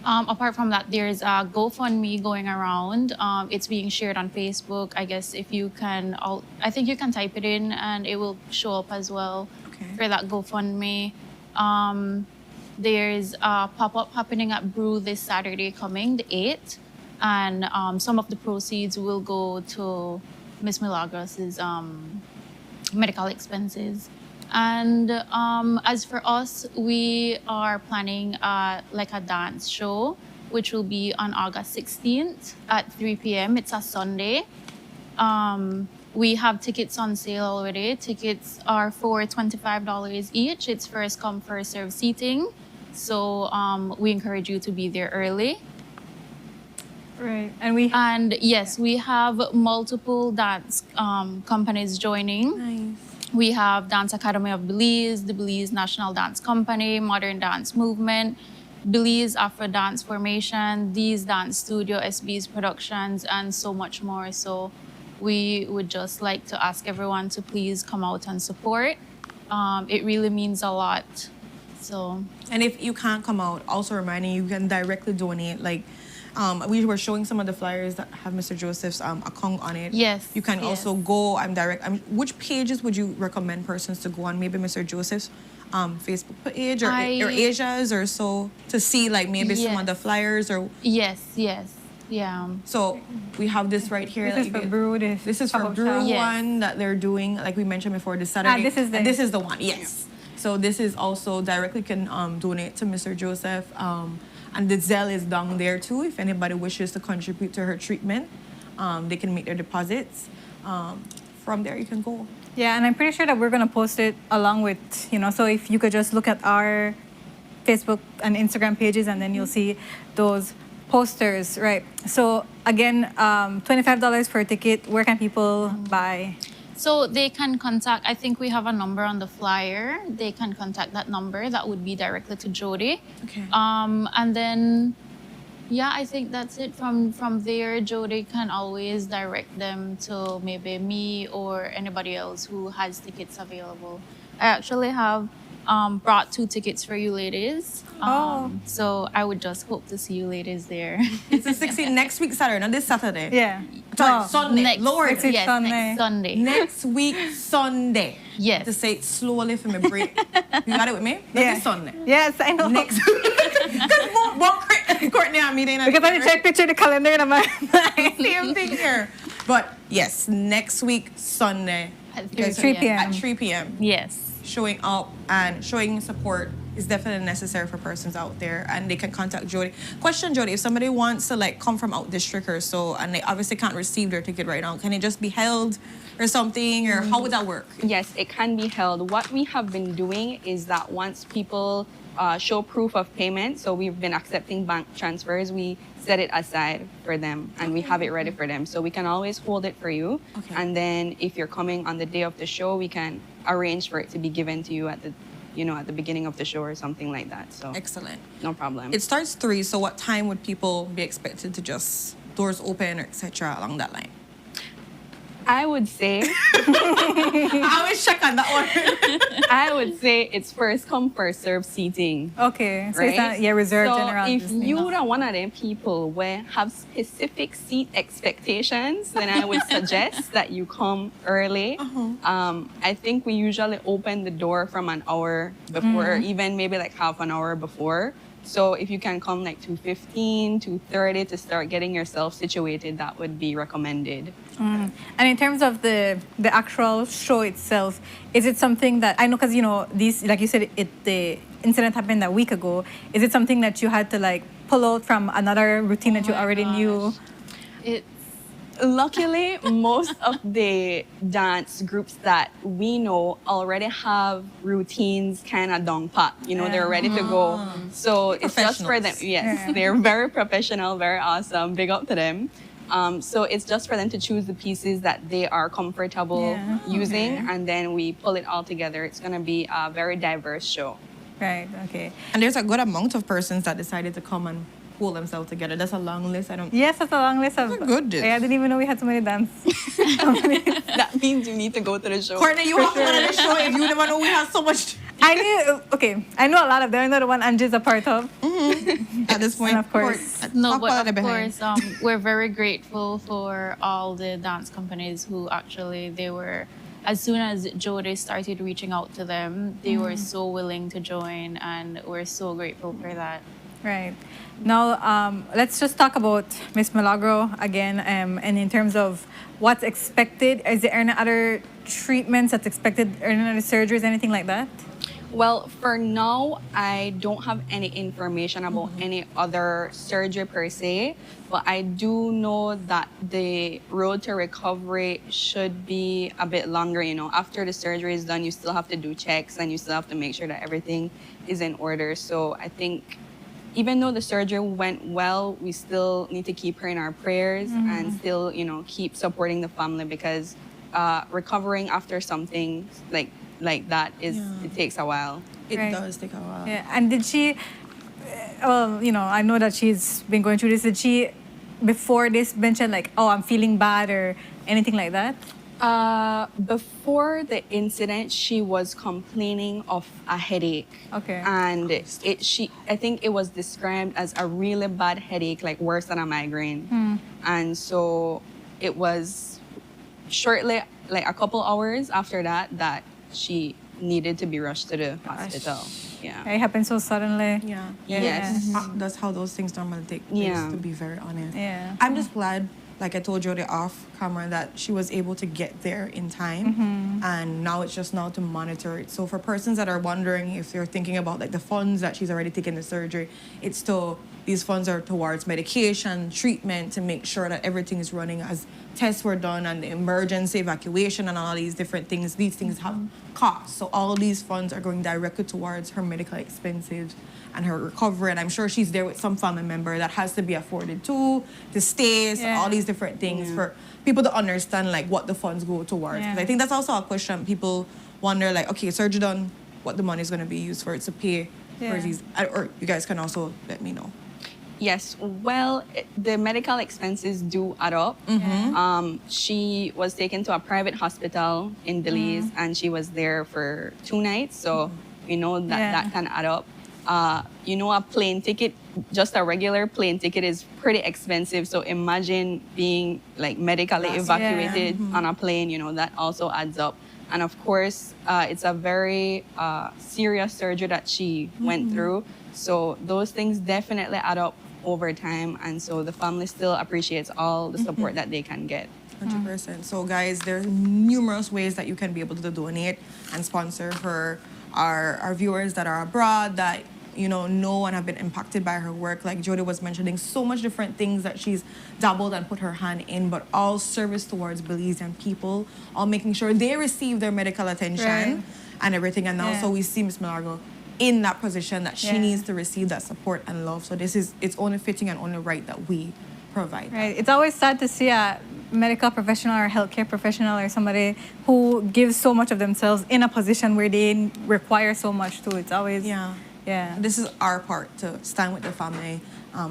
Apart from that, there's a GoFundMe going around. It's being shared on Facebook. I guess if you can, I think you can type it in and it will show up as well for that GoFundMe. There's a pop-up happening at Brew this Saturday coming, the 8th. and some of the proceeds will go to Miss Milagros' medical expenses. And as for us, we are planning like a dance show, which will be on August 16th at 3 p.m. It's a Sunday. We have tickets on sale already. Tickets are for $25 each. It's first come, first serve seating. So we encourage you to be there early. Right. And yes, we have multiple dance companies joining. Nice. We have Dance Academy of Belize, the Belize National Dance Company, Modern Dance Movement, Belize Afro Dance Formation, These Dance Studio, SB's Productions, and so much more. So we would just like to ask everyone to please come out and support. It really means a lot. So. And if you can't come out, also reminding you can directly donate. Like, we were showing some of the flyers that have Mr. Joseph's account on it. Yes. You can also go. Which pages would you recommend persons to go on? Maybe Mr. Joseph's Facebook page or Asia's or so to see like maybe some of the flyers or. Yes. Yeah. So we have this right here. This is for Brew. This is for Brew one that they're doing, like we mentioned before, this Saturday. This is the one. Yes. So this is also directly can donate to Mr. Joseph. And the Zelle is down there too. If anybody wishes to contribute to her treatment, they can make their deposits. From there, you can go. Yeah, and I'm pretty sure that we're going to post it along with, so if you could just look at our Facebook and Instagram pages and then you'll see those posters, right? So again, $25 for a ticket. Where can people buy? So they can contact, I think we have a number on the flyer. They can contact that number. That would be directly to Jody. Okay. And then, yeah, I think that's it. From there, Jody can always direct them to maybe me or anybody else who has tickets available. I actually have brought 2 tickets for you ladies. So I would just hope to see you ladies there. It's the 16th, next week Saturday, not this Saturday. Yeah. Sunday. Next Sunday. Next week Sunday. Yes. To say it slowly for me break. You got it with me? Yeah. This Sunday. Yes, I know. Next Because Courtney and me, because I check picture the calendar in my mind. Same thing here. But yes, next week Sunday At 3 p.m. At 3 p.m. Yes. Showing up and showing support is definitely necessary for persons out there, and they can contact Jody. Question, Jody, if somebody wants to like come from out district or so and they obviously can't receive their ticket right now, can it just be held or something, or how would that work? Yes, it can be held. What we have been doing is that once people show proof of payment, so we've been accepting bank transfers, we set it aside for them and we have it ready for them. So we can always hold it for you. Okay. And then if you're coming on the day of the show, we can arrange for it to be given to you at the at the beginning of the show or something like that. So Excellent. no problem. It starts 3, so what time would people be expected to just doors open or etc. along that line? I would say I always check on that one. I would say it's first come, first serve seating. Okay. So right? it's not reserved so general. if you're one of them people where have specific seat expectations, then I would suggest that you come early. I think we usually open the door from an hour before, even maybe like half an hour before. So if you can come like 2:15, 2:30 to start getting yourself situated, that would be recommended. And in terms of the actual show itself, is it something that I know, because these, like you said, the incident happened a week ago. Is it something that you had to like pull out from another routine that you already knew? Luckily, most of the dance groups that we know already have routines kind of down pat. They're ready to go. So it's just for them. Yes, they're very professional, very awesome. Big up to them. So it's just for them to choose the pieces that they are comfortable using, and then we pull it all together. It's going to be a very diverse show. Right, okay. And there's a good amount of persons that decided to come and pull themselves together. That's a long list. Yes, that's a long list of. Good. I didn't even know we had so many dance. That means you need to go to the show. Courtney, you have to go to the show if you never know we have so much. I know a lot of them. I know the one Angie's a part of. At this point, and of course. We're very grateful for all the dance companies who actually, as soon as Jody started reaching out to them, they were so willing to join, and we're so grateful for that. Right. Now, let's just talk about Miss Milagro again. And in terms of what's expected, is there any other treatments that's expected, or any other surgeries, anything like that? Well, for now, I don't have any information about any other surgery per se, but I do know that the road to recovery should be a bit longer. You know, after the surgery is done, you still have to do checks and you still have to make sure that everything is in order. So I think even though the surgery went well, we still need to keep her in our prayers and still, you know, keep supporting the family because recovering after something like that is it takes a while. It does take a while. Yeah. And did she? Well, you know, I know that she's been going through this. Did she, before this, mention like, "Oh, I'm feeling bad" or anything like that? Before the incident, she was complaining of a headache. Okay. And I think it was described as a really bad headache, like worse than a migraine. And so it was shortly, like a couple hours after that she needed to be rushed to the hospital. Yeah. It happened so suddenly. Yeah. Yes. That's how those things normally take place, Yeah. to be very honest. Yeah. I'm just glad, like I told Jody off camera, that she was able to get there in time. And now it's just now to monitor it. So for persons that are wondering if they're thinking about like the funds that she's already taken the surgery, these funds are towards medication, treatment, to make sure that everything is running as tests were done and the emergency evacuation and all these different things. These things have costs. So all these funds are going directly towards her medical expenses and her recovery. And I'm sure she's there with some family member that has to be afforded too, to stay, so all these different things for people to understand like what the funds go towards. 'Cause I think that's also a question people wonder, like, okay, surgery done, what the money is going to be used for. It's to pay for these, or you guys can also let me know. Yes, well, the medical expenses do add up. She was taken to a private hospital in Belize and she was there for 2 nights. So we know that that can add up. You know, a plane ticket, just a regular plane ticket is pretty expensive. So imagine being like medically evacuated on a plane, you know, that also adds up. And of course, it's a very serious surgery that she went through. So those things definitely add up over time. And so the family still appreciates all the support that they can get. 100%. So guys, there's numerous ways that you can be able to donate and sponsor for our viewers that are abroad, that know and have been impacted by her work. Like Jody was mentioning, so much different things that she's dabbled and put her hand in, but all service towards Belizean people, all making sure they receive their medical attention and everything. And now so we see Miss Milagro in that position that she needs to receive that support and love. So it's only fitting and only right that we provide. Right. It's always sad to see a medical professional or healthcare professional or somebody who gives so much of themselves in a position where they require so much too. It's always this is our part to stand with the family,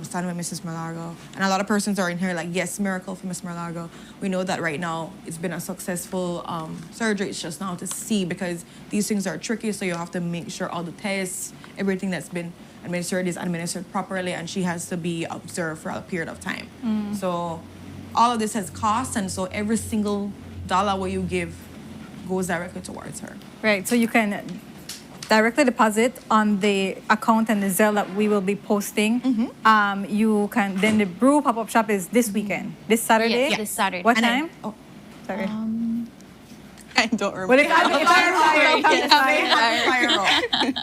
stand with Mrs. Milagro. And a lot of persons are in here like, yes, miracle for Miss Milagro. We know that right now it's been a successful surgery. It's just now to see, because these things are tricky, so you have to make sure all the tests, everything that's been administered is administered properly, and she has to be observed for a period of time. So all of this has cost, and so every single dollar what you give goes directly towards her. Right, so you can directly deposit on the account and the Zelle that we will be posting. You can, then the brew pop-up shop is this weekend, this Saturday? Yes, this Saturday. What time? Sorry. I don't remember. Well,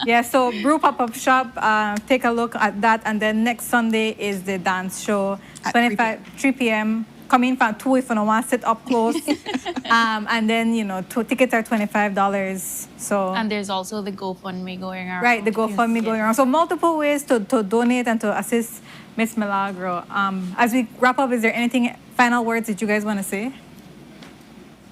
yeah, so brew pop-up shop, take a look at that. And then next Sunday is the dance show, at 3 p.m. Come in from 2 if you don't want to sit up close. And then, tickets are $25. So And there's also the GoFundMe going around. Right, the GoFundMe going around. So multiple ways to donate and to assist Miss Milagro. As we wrap up, is there anything, final words that you guys want to say?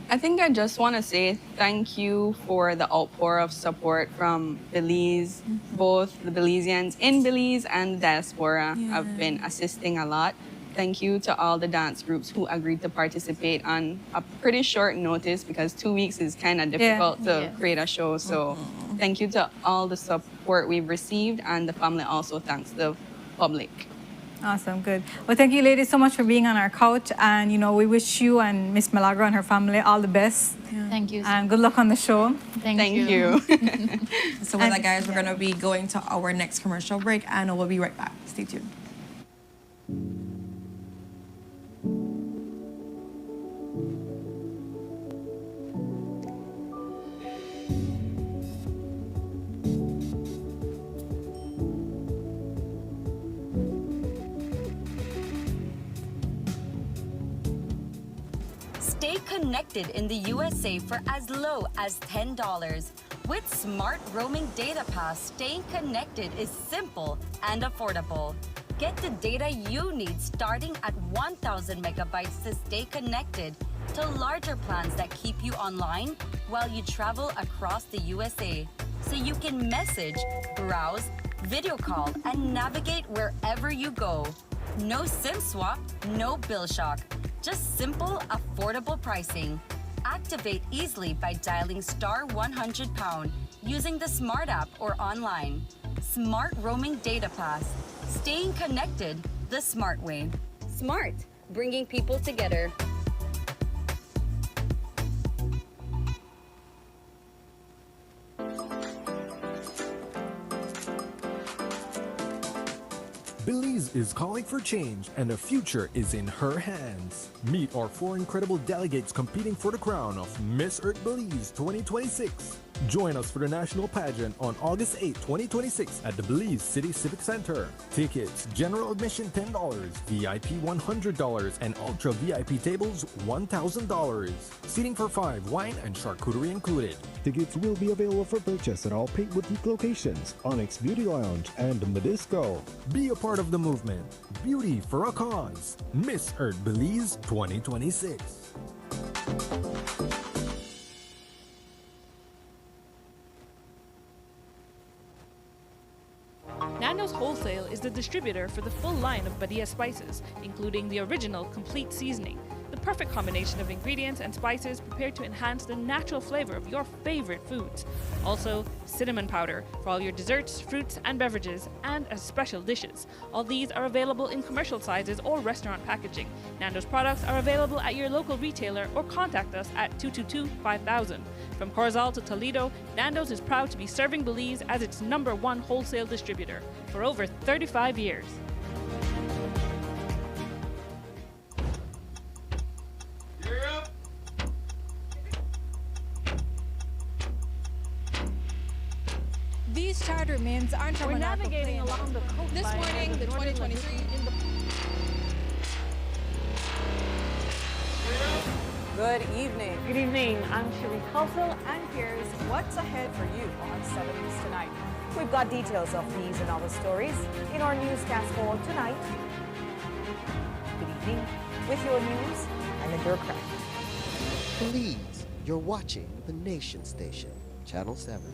I think I just want to say thank you for the outpour of support from Belize. Both the Belizeans in Belize and the diaspora have been assisting a lot. Thank you to all the dance groups who agreed to participate on a pretty short notice, because 2 weeks is kind of difficult to create a show. So thank you to all the support we've received, and the family also thanks the public. Awesome, good. Well, thank you, ladies, so much for being on our couch. And, we wish you and Miss Milagro and her family all the best. Thank you. And good luck on the show. Thank you. So with that, guys, we're going to be going to our next commercial break, and we'll be right back. Stay tuned. Stay connected in the USA for as low as $10. With Smart Roaming Data Pass, staying connected is simple and affordable. Get the data you need starting at 1,000 megabytes to stay connected, to larger plans that keep you online while you travel across the USA, so you can message, browse, video call, and navigate wherever you go. No SIM swap, no bill shock. Just simple, affordable pricing. Activate easily by dialing *100# using the Smart app or online. Smart Roaming Data Pass. Staying connected the smart way. Smart, bringing people together. Belize is calling for change, and the future is in her hands. Meet our 4 incredible delegates competing for the crown of Miss Earth Belize 2026. Join us for the national pageant on August 8, 2026 at the Belize City Civic Center. Tickets, general admission $10, VIP $100, and ultra VIP tables $1,000. Seating for 5, wine and charcuterie included. Tickets will be available for purchase at all Pink Boutique locations, Onyx Beauty Lounge, and Medisco. Be a part of the movement. Beauty for a cause. Miss Earth Belize 2026. Nando's Wholesale is the distributor for the full line of Badia spices, including the original complete seasoning, the perfect combination of ingredients and spices prepared to enhance the natural flavor of your favorite foods. Also, cinnamon powder for all your desserts, fruits, and beverages, and as special dishes. All these are available in commercial sizes or restaurant packaging. Nando's products are available at your local retailer or contact us at 222-5000. From Corozal to Toledo, Nando's is proud to be serving Belize as its #1 wholesale distributor for over 35 years. These charter mints aren't We're navigating along the coastline. This morning, the 2023 Good evening. Good evening. I'm Shireen Khalsil, and here's what's ahead for you on 7 News Tonight. We've got details of these and other stories in our newscast for tonight. Good evening. With your news, I'm Indra Craft. Belize, you're watching the Nation Station, Channel 7.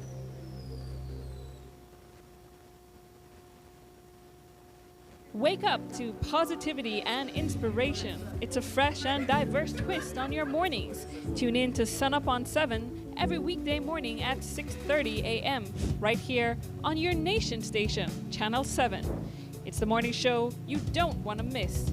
Wake up to positivity and inspiration. It's a fresh and diverse twist on your mornings. Tune in to Sunup on 7 every weekday morning at 6:30 a.m. right here on your Nation Station, Channel 7. It's the morning show you don't want to miss.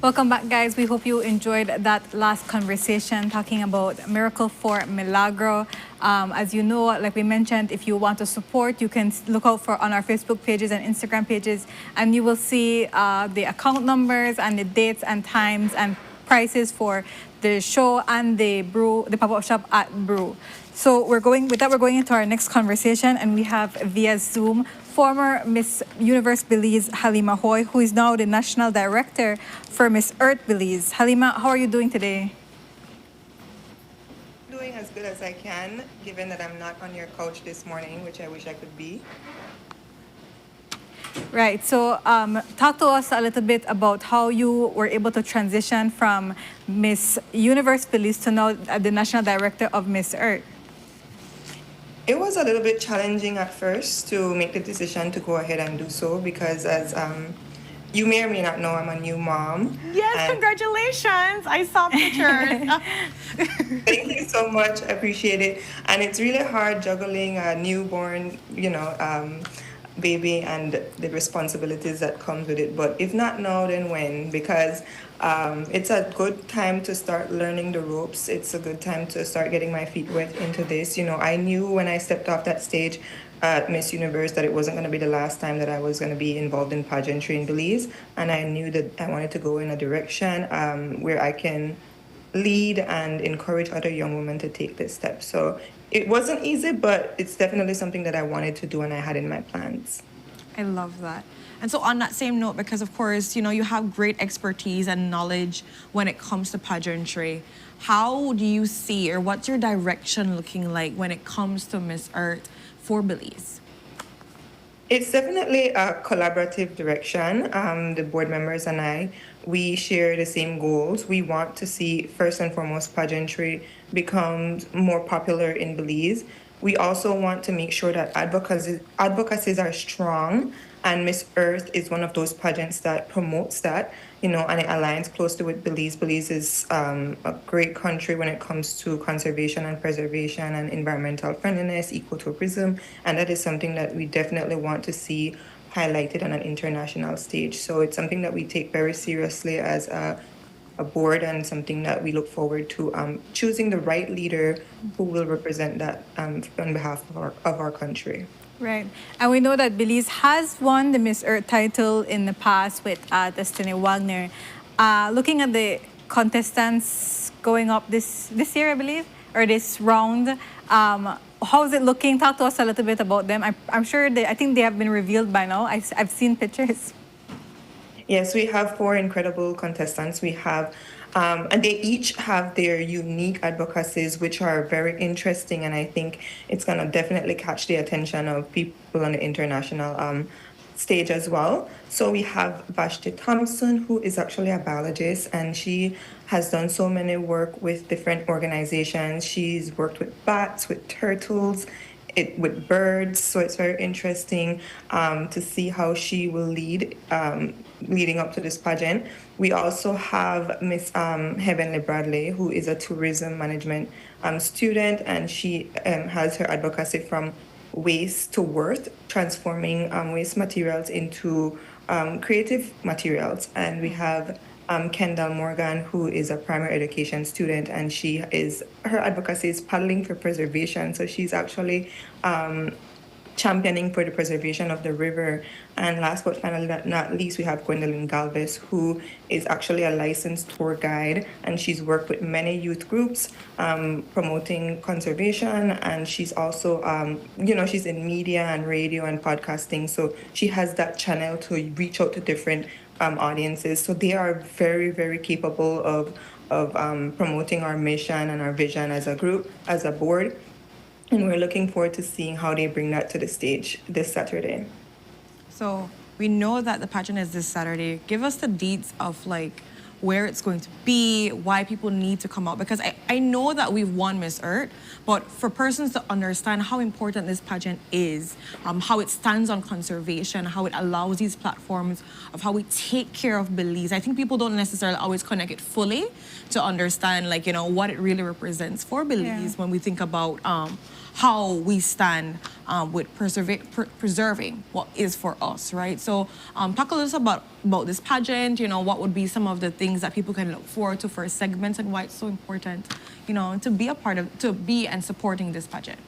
Welcome back, guys. We hope you enjoyed that last conversation talking about Miracle for Milagro. As you know, like we mentioned, if you want to support, you can look out for on our Facebook pages and Instagram pages, and you will see the account numbers and the dates and times and prices for the show and the pop-up shop at Brew. So we're going into our next conversation, and we have via Zoom former Miss Universe Belize Halima Hoy, who is now the National Director for Miss Earth Belize. Halima, how are you doing today? Doing as good as I can, given that I'm not on your couch this morning, which I wish I could be. Right, so talk to us a little bit about how you were able to transition from Miss Universe Belize to now the National Director of Miss Earth. It was a little bit challenging at first to make the decision to go ahead and do so because as you may or may not know, I'm a new mom. Yes, congratulations. I saw pictures. Thank you so much. I appreciate it. And it's really hard juggling a newborn, baby and the responsibilities that come with it. But if not now, then when? Because it's a good time to start learning the ropes. It's a good time to start getting my feet wet into this. I knew when I stepped off that stage at Miss Universe that it wasn't going to be the last time that I was going to be involved in pageantry in Belize. And I knew that I wanted to go in a direction where I can lead and encourage other young women to take this step. So it wasn't easy, but it's definitely something that I wanted to do and I had in my plans. I love that. And so on that same note, because of course, you have great expertise and knowledge when it comes to pageantry, how do you see, or what's your direction looking like when it comes to Miss Earth for Belize? It's definitely a collaborative direction. The board members and I, we share the same goals. We want to see, first and foremost, pageantry become more popular in Belize. We also want to make sure that advocacies are strong, and Miss Earth is one of those pageants that promotes that, and it aligns closely with Belize. Belize is a great country when it comes to conservation and preservation and environmental friendliness, ecotourism, and that is something that we definitely want to see highlighted on an international stage. So it's something that we take very seriously as a board and something that we look forward to choosing the right leader who will represent that on behalf of our country. Right. And we know that Belize has won the Miss Earth title in the past with Destiny Wagner. Looking at the contestants going up this year, I believe, or this round, how is it looking? Talk to us a little bit about them. I'm sure I think they have been revealed by now. I've seen pictures. Yes, we have 4 incredible contestants. We have, and they each have their unique advocacies, which are very interesting. And I think it's going to definitely catch the attention of people on the international stage as well. So we have Vashti Thompson, who is actually a biologist, and she has done so many work with different organizations. She's worked with bats, with turtles, with birds, so it's very interesting to see how she will lead leading up to this pageant. We also have Miss Heavenly Bradley, who is a tourism management student, and she has her advocacy from waste to worth, transforming waste materials into creative materials. And we have Kendall Morgan, who is a primary education student, and her advocacy is paddling for preservation. So she's actually championing for the preservation of the river. And last but finally not least, we have Gwendolyn Galvez, who is actually a licensed tour guide, and she's worked with many youth groups promoting conservation. And she's also, she's in media and radio and podcasting. So she has that channel to reach out to different audiences. So they are very, very capable of promoting our mission and our vision as a group, as a board. And we're looking forward to seeing how they bring that to the stage this Saturday. So we know that the pageant is this Saturday. Give us the deets of where it's going to be, why people need to come out. Because I know that we've won Miss Earth, but for persons to understand how important this pageant is, how it stands on conservation, how it allows these platforms of how we take care of Belize. I think people don't necessarily always connect it fully to understand what it really represents for Belize when we think about how we stand with preserving what is for us, right? So talk a little about this pageant, what would be some of the things that people can look forward to for segments and why it's so important, to be a part of, to be and supporting this pageant.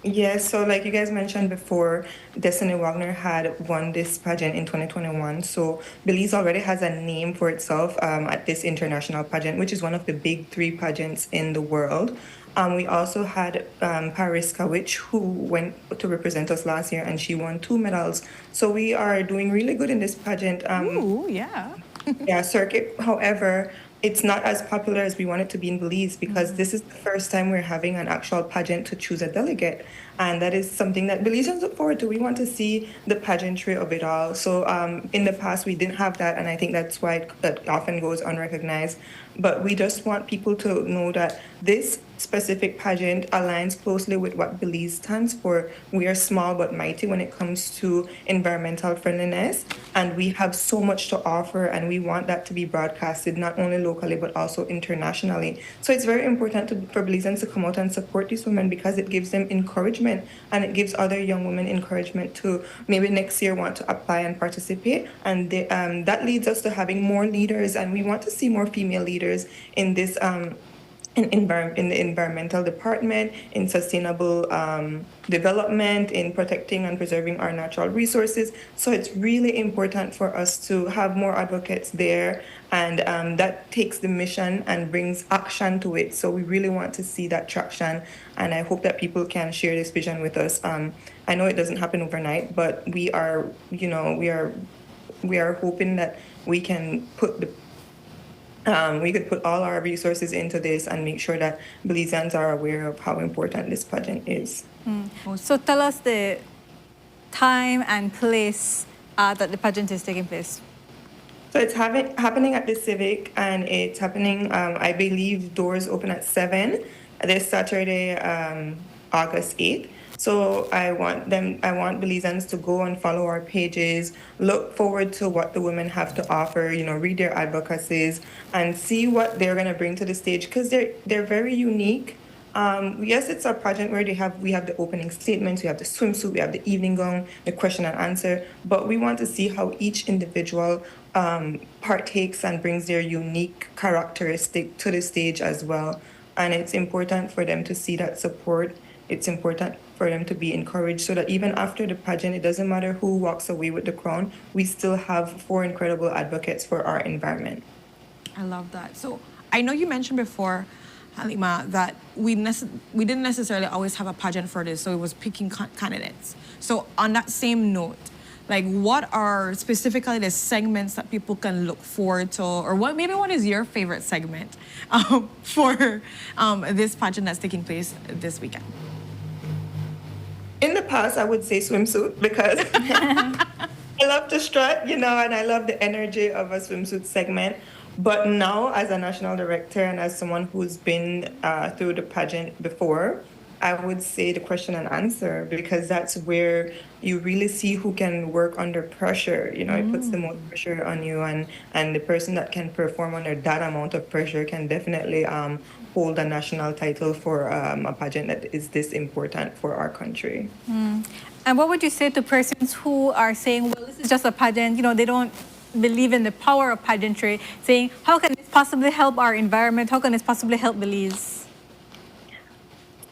Yes, so like you guys mentioned before, Destiny Wagner had won this pageant in 2021. So Belize already has a name for itself at this international pageant, which is one of the big 3 pageants in the world. We also had Pariska Witch, who went to represent us last year, and she won 2 medals. So we are doing really good in this pageant. Ooh, yeah. Yeah, circuit. However, it's not as popular as we want it to be in Belize because this is the first time we're having an actual pageant to choose a delegate. And that is something that Belizeans look forward to. We want to see the pageantry of it all. So in the past, we didn't have that, and I think that's why it often goes unrecognized. But we just want people to know that this specific pageant aligns closely with what Belize stands for. We are small but mighty when it comes to environmental friendliness, and we have so much to offer, and we want that to be broadcasted not only locally but also internationally. So it's very important for Belizeans to come out and support these women because it gives them encouragement, and it gives other young women encouragement to maybe next year want to apply and participate. And that leads us to having more leaders, and we want to see more female leaders in this in the environmental department, in sustainable development, in protecting and preserving our natural resources. So it's really important for us to have more advocates there, and that takes the mission and brings action to it. So we really want to see that traction, and I hope that people can share this vision with us. I know it doesn't happen overnight, but we are hoping that we can we could put all our resources into this and make sure that Belizeans are aware of how important this pageant is. So tell us the time and place that the pageant is taking place. So it's happening at the Civic, and it's happening, I believe, doors open at 7 this Saturday, August 8th. So I want Belizeans to go and follow our pages, look forward to what the women have to offer, read their advocacies and see what they're going to bring to the stage, because they're very unique. Yes, it's a pageant where we have the opening statements, we have the swimsuit, we have the evening gown, the question and answer, but we want to see how each individual partakes and brings their unique characteristic to the stage as well. And it's important for them to see that support. It's important for them to be encouraged so that even after the pageant, it doesn't matter who walks away with the crown, we still have 4 incredible advocates for our environment. I love that. So I know you mentioned before, Halima, that we didn't necessarily always have a pageant for this, so it was picking candidates. So on that same note, what are specifically the segments that people can look forward to, or what is your favorite segment for this pageant that's taking place this weekend? In the past, I would say swimsuit because I love to strut, and I love the energy of a swimsuit segment. But now, as a national director and as someone who's been through the pageant before, I would say the question and answer, because that's where you really see who can work under pressure. It puts the most pressure on you, and the person that can perform under that amount of pressure can definitely hold a national title for a pageant that is this important for our country. And what would you say to persons who are saying, well, this is just a pageant, they don't believe in the power of pageantry, saying, how can this possibly help our environment? How can this possibly help Belize?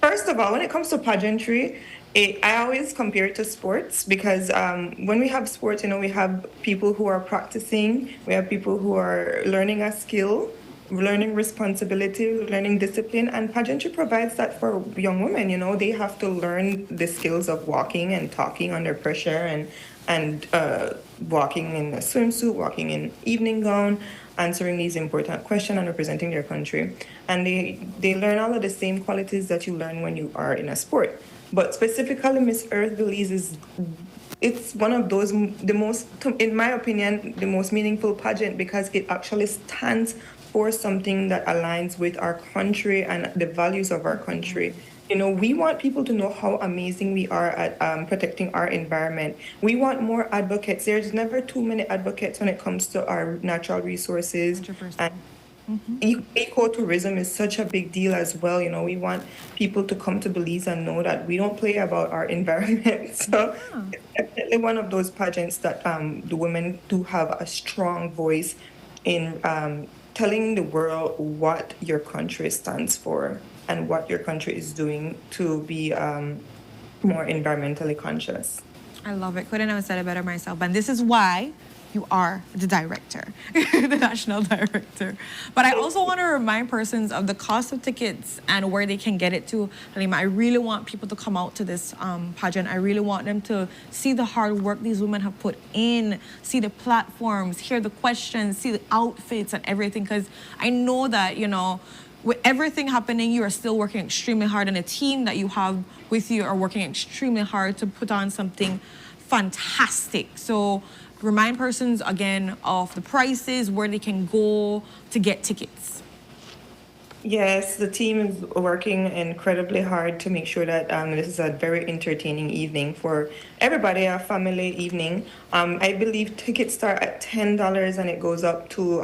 First of all, when it comes to pageantry, I always compare it to sports, because when we have sports, we have people who are practicing, we have people who are learning a skill, learning responsibility, learning discipline, and pageantry provides that for young women. They have to learn the skills of walking and talking under pressure, and walking in a swimsuit, walking in evening gown, answering these important questions and representing their country. And they learn all of the same qualities that you learn when you are in a sport. But specifically, Miss Earth Belize it's one of those, in my opinion, the most meaningful pageant, because it actually stands for something that aligns with our country and the values of our country. We want people to know how amazing we are at protecting our environment. We want more advocates. There's never too many advocates when it comes to our natural resources. 100%. Ecotourism is such a big deal as well. You know, we want people to come to Belize and know that we don't play about our environment. So it's definitely one of those pageants that the women do have a strong voice in telling the world what your country stands for and what your country is doing to be more environmentally conscious. I love it. Couldn't have said it better myself. And this is why you are the director, the national director. But I also want to remind persons of the cost of tickets and where they can get it to. Halima, I really want people to come out to this pageant. I really want them to see the hard work these women have put in, see the platforms, hear the questions, see the outfits and everything. Because I know that, you know, with everything happening, you are still working extremely hard, and a team that you have with you are working extremely hard to put on something fantastic. So remind persons again of the prices, where they can go to get tickets. Yes, the team is working incredibly hard to make sure that this is a very entertaining evening for everybody, a family evening. I believe tickets start at $10 and it goes up to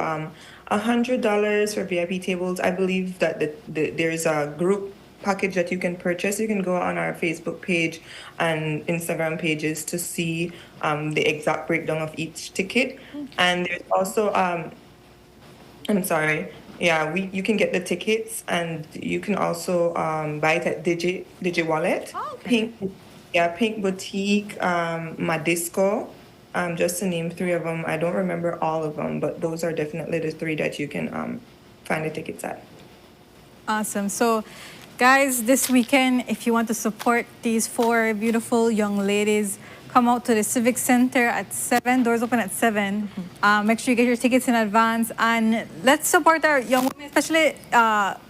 $100 for VIP tables. I believe that there's a group package that you can purchase. You can go on our Facebook page and Instagram pages to see the exact breakdown of each ticket. And there's also, I'm sorry, yeah, you can get the tickets, and you can also buy it at Digi Wallet. Oh, okay. Pink Boutique, Madisco, just to name three of them. I don't remember all of them, but those are definitely the three that you can find the tickets at. Awesome. So, guys, this weekend, if you want to support these 4 beautiful young ladies, come out to the Civic Center at 7. Doors open at 7. Make sure you get your tickets in advance. And let's support our young women, especially,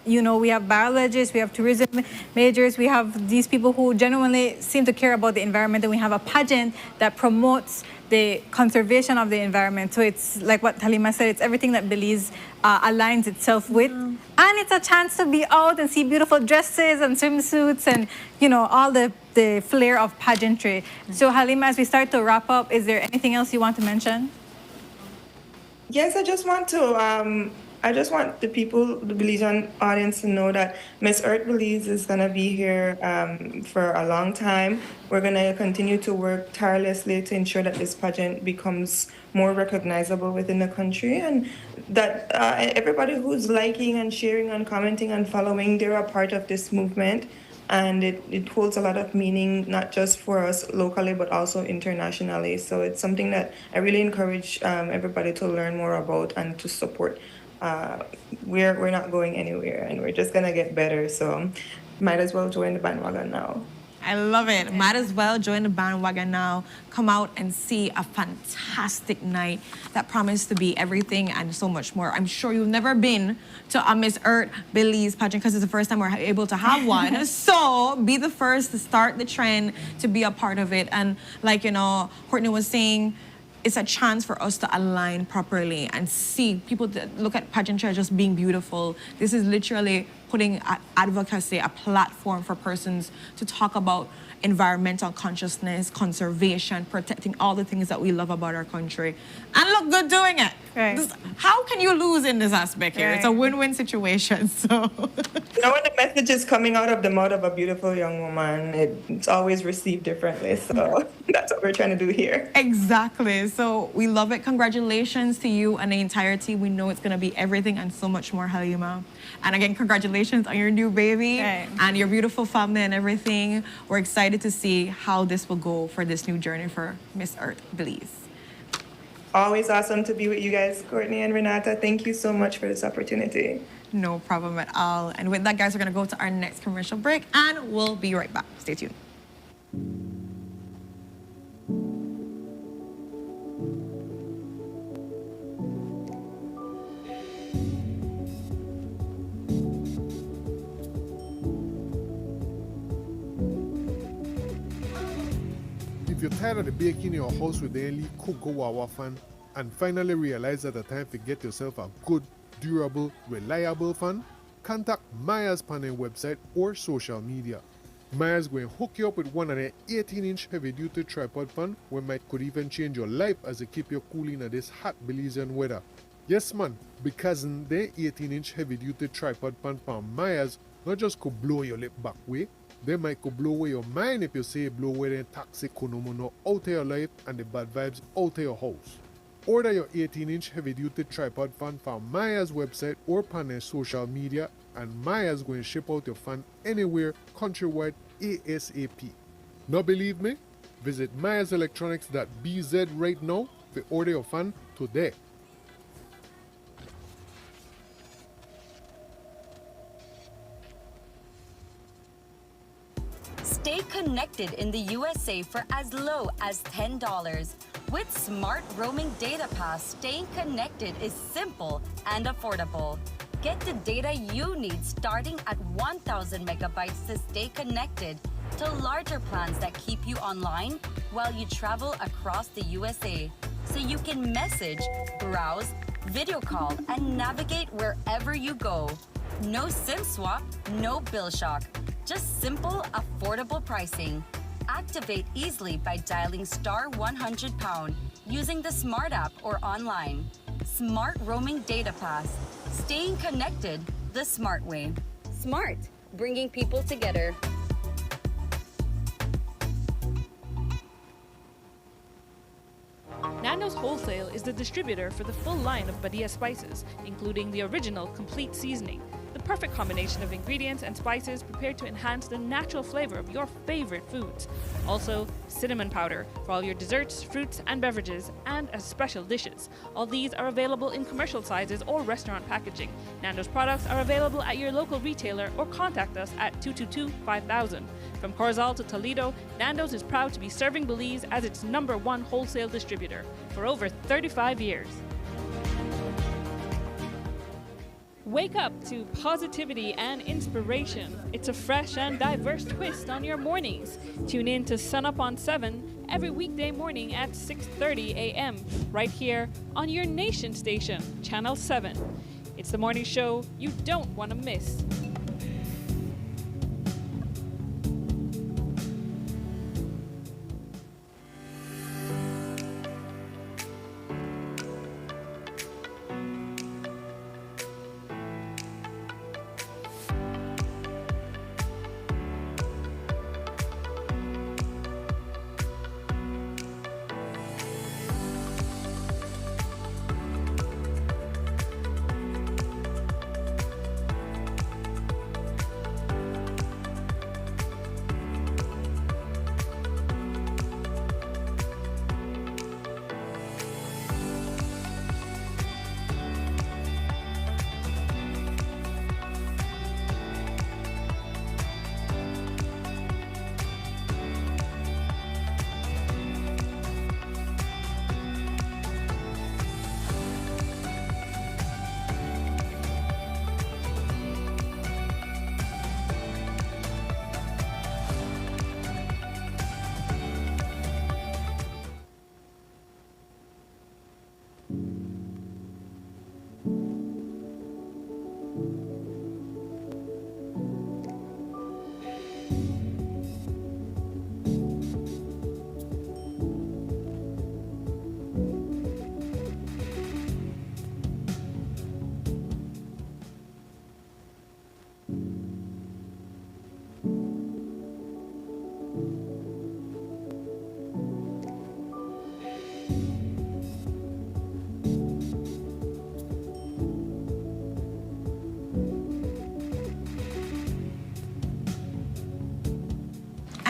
you know, we have biologists, we have tourism majors, we have these people who genuinely seem to care about the environment. And we have a pageant that promotes the conservation of the environment. So it's like what Halima said, it's everything that Belize aligns itself with. And it's a chance to be out and see beautiful dresses and swimsuits and, you know, all the flair of pageantry. So Halima, as we start to wrap up, is there anything else you want to mention? Yes, I just want the people, the Belizean audience, to know that Miss Earth Belize is going to be here for a long time. We're going to continue to work tirelessly to ensure that this pageant becomes more recognizable within the country, and that everybody who's liking and sharing and commenting and following, they're a part of this movement. And it holds a lot of meaning, not just for us locally, but also internationally. So it's something that I really encourage everybody to learn more about and to support. We're not going anywhere, and we're just gonna get better. So might as well join the bandwagon now. I love it. Might as well join the bandwagon now. Come out and see a fantastic night that promised to be everything and so much more. I'm sure you've never been to a Miss Earth Belize pageant because it's the first time we're able to have one. So be the first to start the trend, to be a part of it. And like, you know, Courtney was saying, it's a chance for us to align properly and see people that look at pageantry as just being beautiful. This is literally putting advocacy, a platform for persons to talk about environmental consciousness, conservation, protecting all the things that we love about our country, and look good doing it. Right. How can you lose in this aspect here? Right. It's a win-win situation. So, You know, when the message is coming out of the mouth of a beautiful young woman, it's always received differently. So that's what we're trying to do here. exactly. So we love it. Congratulations to you and the entire team. We know it's going to be everything and so much more, Halima. And again, congratulations on your new baby and your beautiful family and everything. We're excited to see how this will go for this new journey for Miss Earth Belize. Always awesome to be with you guys, Courtney and Renata. Thank you so much for this opportunity. No problem at all. And with that, guys, we're going to go to our next commercial break, and we'll be right back. Stay tuned. If you're tired of the baking in your house with the only Cocoa Wawa fan and finally realize that the time to get yourself a good, durable, reliable fan, contact Maya's Panel website or social media. Maya's going to hook you up with one of their 18-inch heavy-duty tripod fan where might could even change your life as it keep you cool in this hot Belizean weather. Yes, man, because the 18-inch heavy-duty tripod pan from Myers not just could blow your lip back way, they might could blow away your mind if you say blow away the toxic konomono out of your life and the bad vibes out of your house. Order your 18-inch heavy-duty tripod fan from Myers website or on their social media, and Myers going to ship out your fan anywhere countrywide ASAP. Not believe me? Visit myerselectronics.bz right now to order your fan today. Stay connected in the USA for as low as $10. With Smart Roaming Data Pass, staying connected is simple and affordable. Get the data you need starting at 1,000 megabytes to stay connected, to larger plans that keep you online while you travel across the USA, so you can message, browse, video call, and navigate wherever you go. No SIM swap, no bill shock. Just simple, affordable pricing. Activate easily by dialing *100# using the Smart app or online. Smart Roaming Data Pass. Staying connected the smart way. Smart, bringing people together. Nando's Wholesale is the distributor for the full line of Badia spices, including the original complete seasoning, the perfect combination of ingredients and spices prepared to enhance the natural flavor of your favorite foods. Also, cinnamon powder for all your desserts, fruits, and beverages, and as special dishes. All these are available in commercial sizes or restaurant packaging. Nando's products are available at your local retailer or contact us at 222-5000. From Corozal to Toledo, Nando's is proud to be serving Belize as its #1 wholesale distributor for over 35 years. Wake up to positivity and inspiration. It's a fresh and diverse twist on your mornings. Tune in to Sunup on 7 every weekday morning at 6:30 a.m. right here on your nation station, Channel 7. It's the morning show you don't want to miss.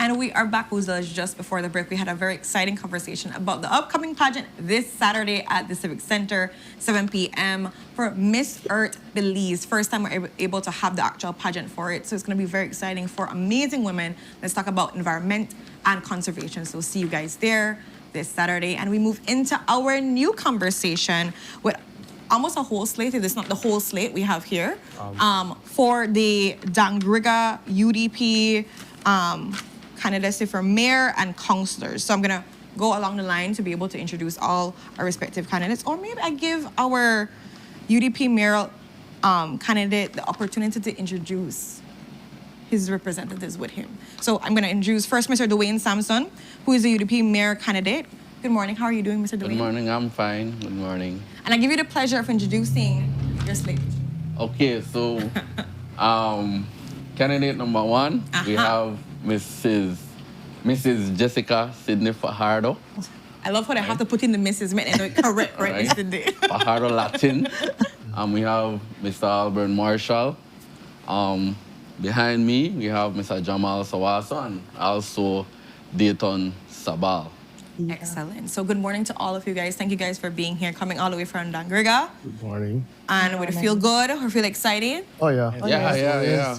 And we are back, Woozlers. Just before the break, we had a very exciting conversation about the upcoming pageant this Saturday at the Civic Center, 7 p.m. for Miss Earth Belize. First time we're able to have the actual pageant for it. So it's going to be very exciting for amazing women. Let's talk about environment and conservation. So see you guys there this Saturday. And we move into our new conversation with almost a whole slate. If it's not the whole slate we have here, for the Dangriga UDP candidacy for mayor and councillors. So I'm gonna go along the line to be able to introduce all our respective candidates, or maybe I give our UDP mayoral candidate the opportunity to introduce his representatives with him. So I'm gonna introduce first Mr. Dwayne Sampson, who is the UDP mayor candidate Good morning. How are you doing, Mr. Dwayne? Good morning, I'm fine. Good morning. And I give you the pleasure of introducing your slate. Okay, so candidate number one, we have Mrs. Jessica Sidney Fajardo. I love how they have to put in the Mrs. Make it correct, right, Right. Mr. Day? Fajardo Latin. We have Mr. Albert Marshall. Behind me, we have Mr. Jamal Sawaso and also Dayton Sabal. Excellent. So good morning to all of you guys. Thank you guys for being here, coming all the way from Dangriga. Good morning. And would it feel good or feel excited? Oh, yeah. Yeah.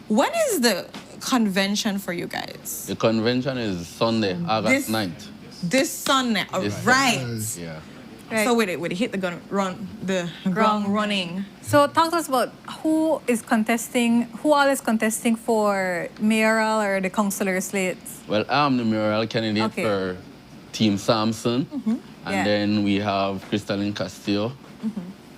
When is the convention for you guys? The convention is Sunday, August This- 9th. This Sunday. All This right. Sunday. Yeah. Right. So would it hit the ground running? So talk to us about who all is contesting for mayoral or the councillor slates. Well, I'm the mayoral candidate Okay. for Team Samson. And Yeah. then we have Crystalline Castillo.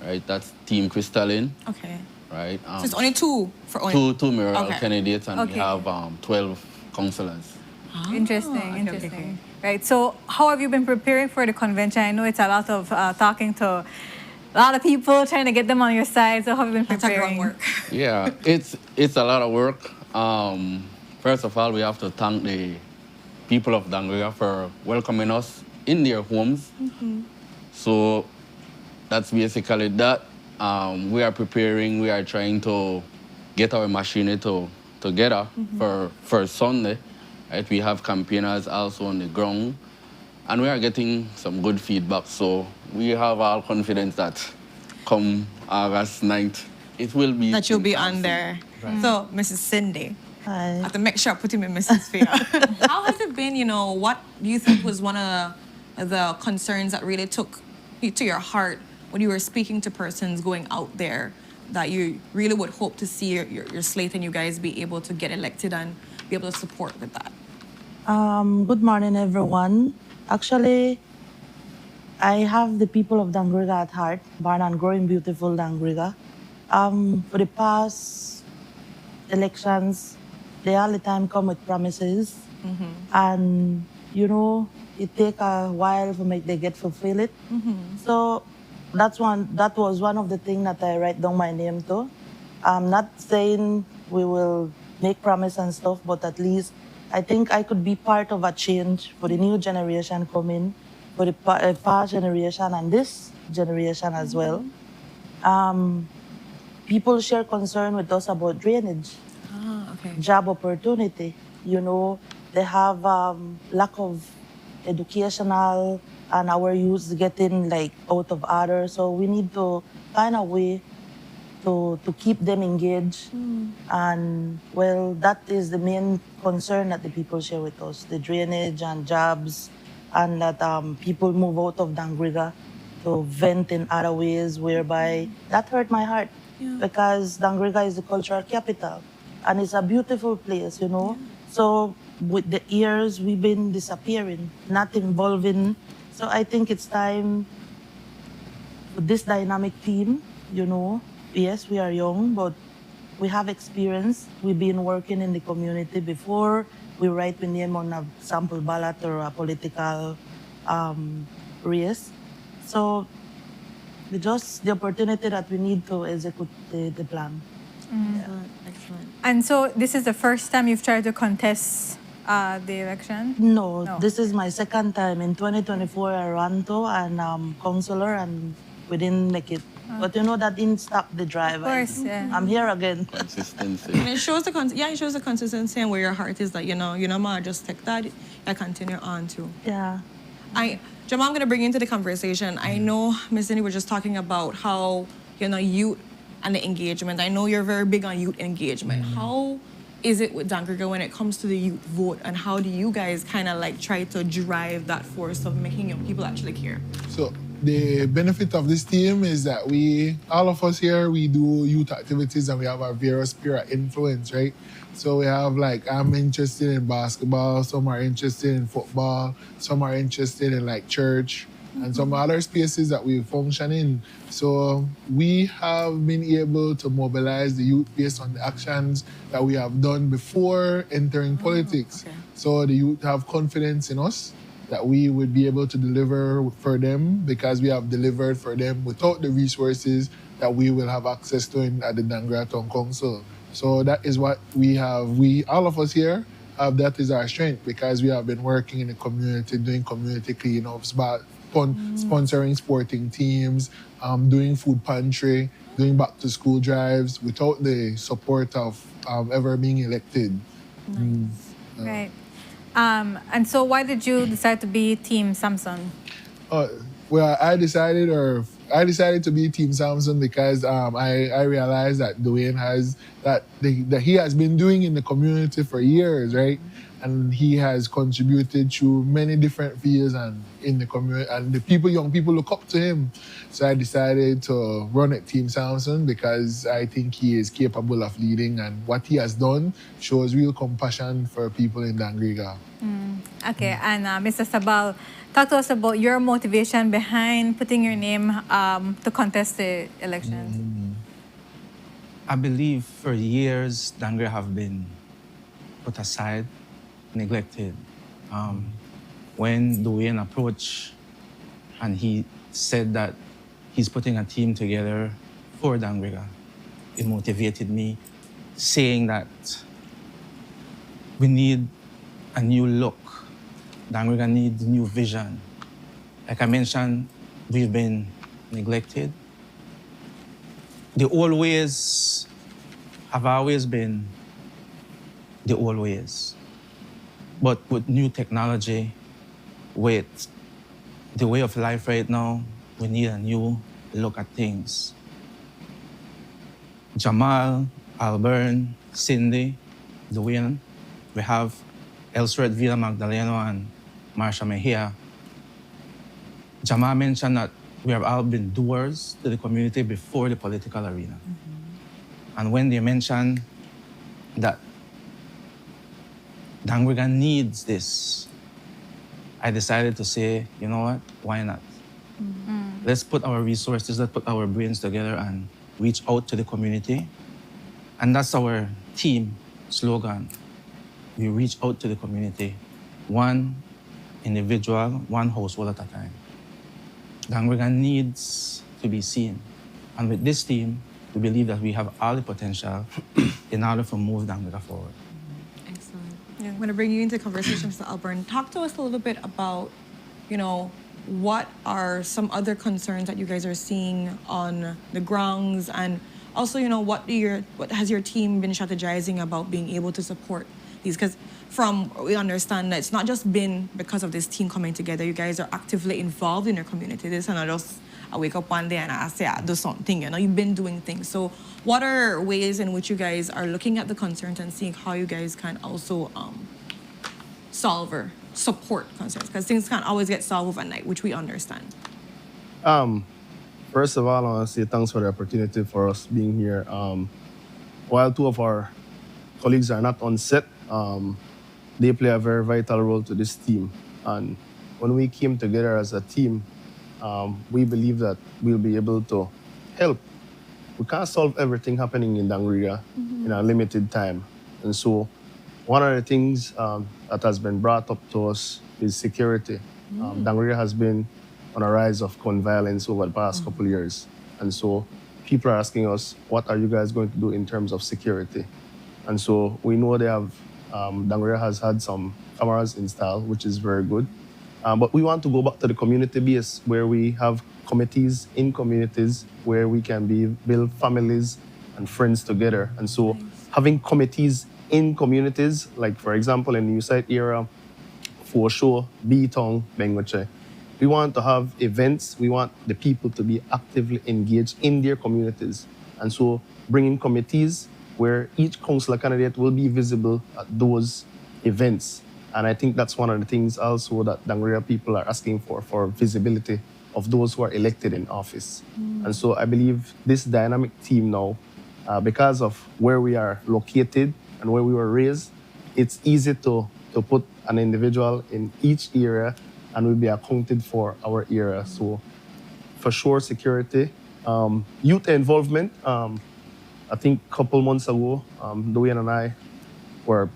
Right, that's Team Crystalline. Okay. Right. So it's only two for only two mayoral Okay. candidates, and Okay. we have 12 councillors. Interesting. Right. So how have you been preparing for the convention? I know it's a lot of talking to a lot of people, trying to get them on your side. So how have you been preparing? Yeah, it's a lot of work. First of all, we have to thank the people of Dangriga for welcoming us in their homes. So that's basically that. We are preparing. We are trying to get our machinery together for Sunday. Right? We have campaigners also on the ground, and we are getting some good feedback. So we have all confidence that come August 9th, it will be... That you'll be on there. Right. So, Mrs. Cindy, I have to make sure I put him in Mrs. Fear. How has it been, what do you think was one of the concerns that really took you to your heart when you were speaking to persons going out there that you really would hope to see your slate and you guys be able to get elected and be able to support with that? Good morning, everyone. Actually, I have the people of Dangriga at heart, born and growing beautiful Dangriga. For the past elections, they all the time come with promises. And, it take a while to make they get fulfill it. So that was one of the things that I write down my name to. I'm not saying we will make promise and stuff, but at least I think I could be part of a change for the new generation coming, for the past generation and this generation as well. People share concern with us about drainage, job opportunity. They have lack of educational and our youth getting out of order. So we need to find a way to keep them engaged. And well, that is the main concern that the people share with us, the drainage and jobs, and that people move out of Dangriga to vent in other ways, whereby that hurt my heart because Dangriga is the cultural capital and it's a beautiful place, So with the years, we've been disappearing, not involving. So I think it's time for this dynamic team, Yes, we are young, but we have experience. We've been working in the community before. We write the name on a sample ballot or a political race. So just the opportunity that we need to execute the plan. Excellent. And so this is the first time you've tried to contest the election? No, this is my second time. In 2024, I ran to and councillor, and we didn't make it. But that didn't stop the drive. Of course, yeah. I'm here again. Consistency. And it shows it shows the consistency and where your heart is that, ma, just take that, I continue on to. Yeah. Jamal, I'm going to bring you into the conversation. I know, Ms. Cindy, we're just talking about how, youth and the engagement. I know you're very big on youth engagement. How is it with Dangriga when it comes to the youth vote, and how do you guys kind of try to drive that force of making young people actually care? So the benefit of this team is that all of us here, we do youth activities and we have our various sphere of influence, right? So we have I'm interested in basketball, some are interested in football, some are interested in church, and some other spaces that we function in. So we have been able to mobilize the youth based on the actions that we have done before entering politics. So the youth have confidence in us, that we would be able to deliver for them because we have delivered for them without the resources that we will have access to at the Dangra Town Council. So that is what we have. All of us here, that is our strength because we have been working in the community, doing community cleanups, sponsoring sporting teams, doing food pantry, doing back to school drives without the support of ever being elected. Right. And so why did you decide to be Team Samson? Well, I decided to be Team Samson because I realized that Dwayne has that he has been doing in the community for years, right? And he has contributed to many different fields and in the community, and young people look up to him. So I decided to run at Team Samson because I think he is capable of leading, and what he has done shows real compassion for people in Dangriga. Okay, and Mr. Sabal, talk to us about your motivation behind putting your name to contest the elections. I believe for years, Dangriga have been put aside, neglected. When Dwayne approached and he said that he's putting a team together for Dangriga, it motivated me, saying that we need a new look. Dangriga needs new vision. Like I mentioned, we've been neglected. The old ways have always been the old ways. But with new technology, with the way of life right now, we need a new look at things. Jamal, Alburn, Cindy, Dwayne, we have Elsred Villa Magdaleno and Marsha Mejia. Jamal mentioned that we have all been doers to the community before the political arena. And when they mentioned that Dangriga needs this, I decided to say, you know what, why not? Let's put our resources, let's put our brains together and reach out to the community. And that's our team slogan. We reach out to the community, one individual, one household at a time. Dangriga needs to be seen. And with this team, we believe that we have all the potential in order to move Dangriga forward. I'm going to bring you into conversation, Mr. Alburn. Talk to us a little bit about, what are some other concerns that you guys are seeing on the grounds, and also, what has your team been strategizing about being able to support these? Because from what we understand, that it's not just been because of this team coming together. You guys are actively involved in your community. This is not just I wake up one day and I say I do something. You've been doing things. So what are ways in which you guys are looking at the concerns and seeing how you guys can also solve or support concerns? Because things can't always get solved overnight, which we understand. First of all, I want to say thanks for the opportunity for us being here. While two of our colleagues are not on set, they play a very vital role to this team. And when we came together as a team, we believe that we'll be able to help. We can't solve everything happening in Dangriga in a limited time. And so one of the things that has been brought up to us is security. Dangriga has been on a rise of gun violence over the past couple of years. And so people are asking us, what are you guys going to do in terms of security? And so we know Dangriga has had some cameras installed, which is very good. But we want to go back to the community base where we have committees in communities where we can build families and friends together. And so having committees in communities, like for example in the New Site area, for sure, B-Town, Bengoche, we want to have events. We want the people to be actively engaged in their communities. And so bringing committees where each councillor candidate will be visible at those events. And I think that's one of the things also that Dangriga people are asking for visibility of those who are elected in office. And so I believe this dynamic team now, because of where we are located and where we were raised, it's easy to put an individual in each area and we'll be accounted for our area. So for sure, security. Youth involvement. I think a couple months ago, Dwayne and I were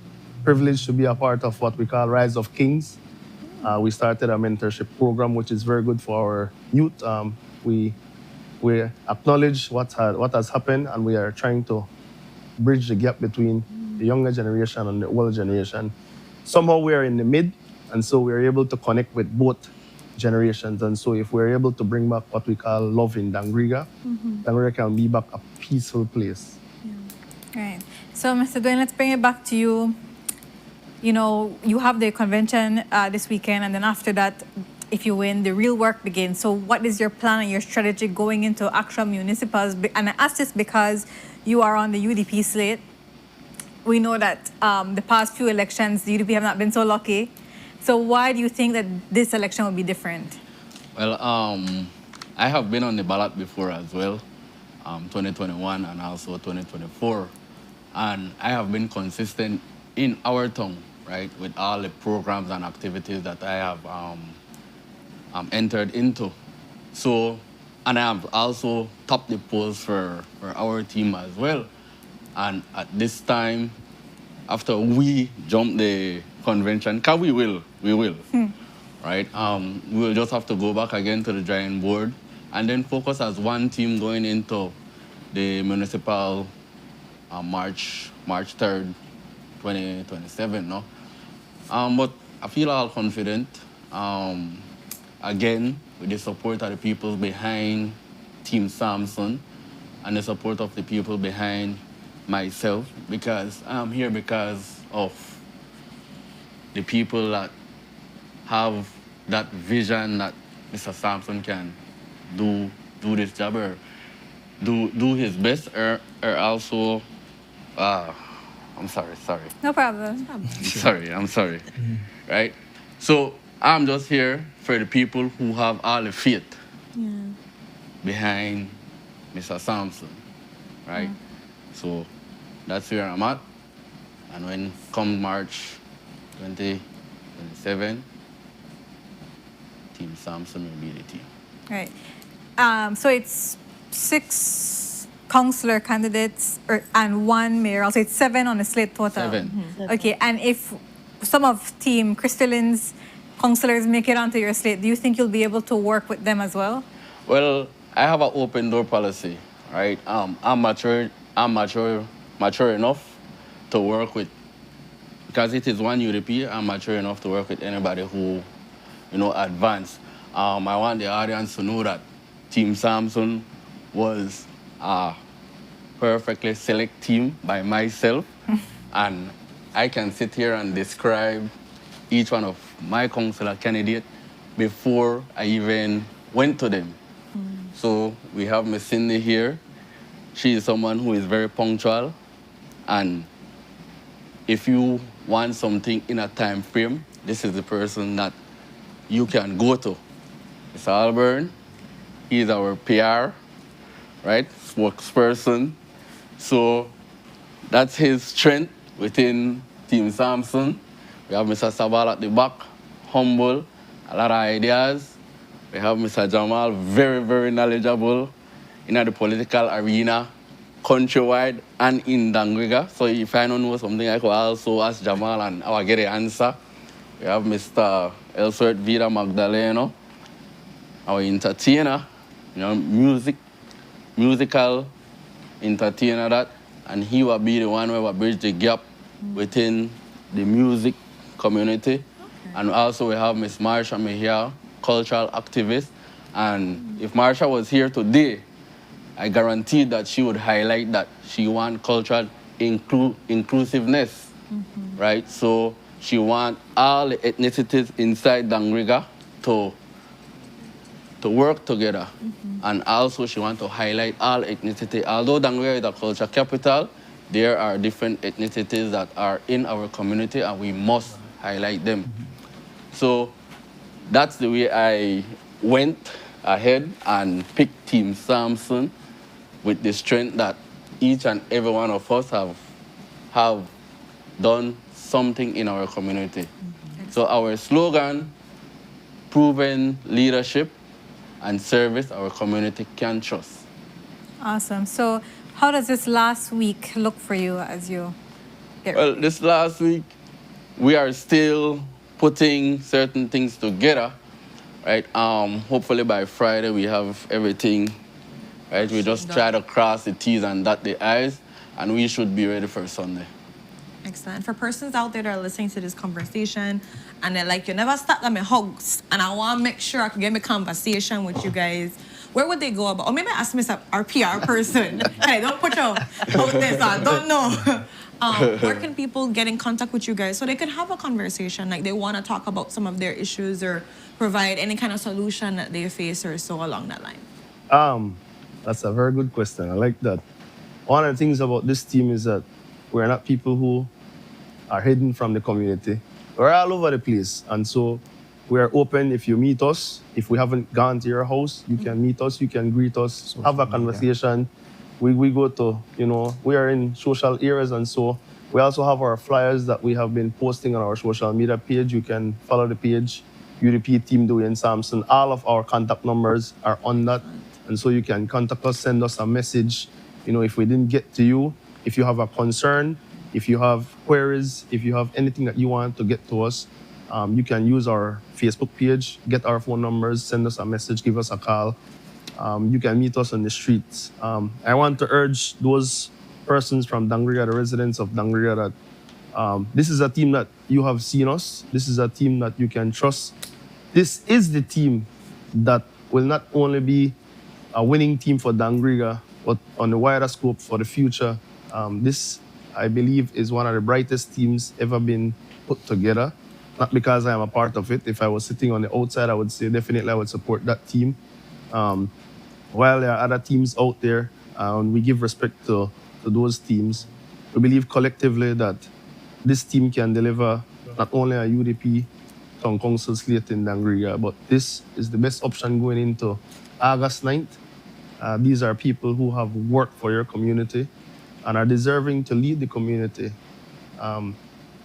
privileged to be a part of what we call Rise of Kings. We started a mentorship program, which is very good for our youth. We acknowledge what has happened, and we are trying to bridge the gap between the younger generation and the older generation. Somehow we are in the mid, and so we are able to connect with both generations. And so if we're able to bring back what we call love in Dangriga, Dangriga can be back a peaceful place. Right. So, Mr. Dwayne, let's bring it back to you. You know, you have the convention this weekend, and then after that, if you win, the real work begins. So what is your plan and your strategy going into actual municipals? And I ask this because you are on the UDP slate. We know that the past few elections, the UDP have not been so lucky. So why do you think that this election will be different? Well, I have been on the ballot before as well, 2021 and also 2024. And I have been consistent in our town, right, with all the programs and activities that I have entered into. So, and I have also topped the polls for our team as well. And at this time, after we jump the convention, because we will, right? We will just have to go back again to the drawing board and then focus as one team going into the municipal March 3rd, 2027, no? But I feel all confident. Again, with the support of the people behind Team Samson and the support of the people behind myself, because I'm here because of the people that have that vision that Mr. Samson can do this job or do his best or also I'm sorry. No problem. I'm sorry. Right? So I'm just here for the people who have all the faith behind Mr. Sampson, right? So that's where I'm at. And when come March 2027, Team Sampson will be the team. Right. So it's 6 councillor candidates and 1 mayor. Also, it's 7 on the slate total. 7. Okay, and if some of Team Crystalline's councillors make it onto your slate, do you think you'll be able to work with them as well? Well, I have an open door policy, right? I'm mature enough to work with, because it is one UDP, I'm mature enough to work with anybody who, advance. I want the audience to know that Team Samson was a perfectly select team by myself, and I can sit here and describe each one of my councillor candidates before I even went to them. So we have Miss Cindy here. She is someone who is very punctual, and if you want something in a time frame, this is the person that you can go to. Mr. Alburn, he is our PR, right, spokesperson. So that's his strength within Team Samson. We have Mr. Sabal at the back, humble, a lot of ideas. We have Mr. Jamal, very, very knowledgeable in the political arena, countrywide and in Dangriga. So if I don't know something, I could also ask Jamal and I will get the answer. We have Mr. Elsworth Vida Magdaleno, our entertainer, musical entertainer that, and he will be the one who will bridge the gap within the music community. Okay. And also we have Miss Marsha Mejia, cultural activist. And if Marsha was here today, I guarantee that she would highlight that she wants cultural inclusiveness, right? So she wants all the ethnicities inside Dangriga to work together. And also she wants to highlight all ethnicity. Although Dangriga is a culture capital, there are different ethnicities that are in our community and we must highlight them. So that's the way I went ahead and picked Team Samson with the strength that each and every one of us have done something in our community. So our slogan, proven leadership and service our community can trust. Awesome. So how does this last week look for you as you get Well, this last week, we are still putting certain things together, right? Hopefully by Friday we have everything, right? We just try to cross the T's and dot the I's, and we should be ready for Sunday. Excellent. For persons out there that are listening to this conversation and they're like, you never stop at my hugs, and I want to make sure I can get my conversation with you guys, where would they go about? Or maybe ask Mr. our PR person. Hey, don't put your out there, so I don't know. Where can people get in contact with you guys so they can have a conversation? Like they want to talk about some of their issues or provide any kind of solution that they face or so along that line. That's a very good question. I like that. One of the things about this team is that we're not people who are hidden from the community. We're all over the place. And so we're open if you meet us. If we haven't gone to your house, you can meet us, you can greet us, have a conversation. We go to, we are in social areas, and so we also have our flyers that we have been posting on our social media page. You can follow the page, UDP Team Dwayne Sampson. All of our contact numbers are on that. And so you can contact us, send us a message. If we didn't get to you, if you have a concern, if you have queries, if you have anything that you want to get to us, you can use our Facebook page, get our phone numbers, send us a message, give us a call. You can meet us on the streets. I want to urge those persons from Dangriga, the residents of Dangriga, that this is a team that you have seen us. This is a team that you can trust. This is the team that will not only be a winning team for Dangriga, but on the wider scope for the future. This, I believe, is one of the brightest teams ever been put together. Not because I am a part of it. If I was sitting on the outside, I would say definitely I would support that team. While there are other teams out there, we give respect to those teams. We believe collectively that this team can deliver not only a UDP Town Council slate in Dangriga, but this is the best option going into August 9th. These are people who have worked for your community and are deserving to lead the community.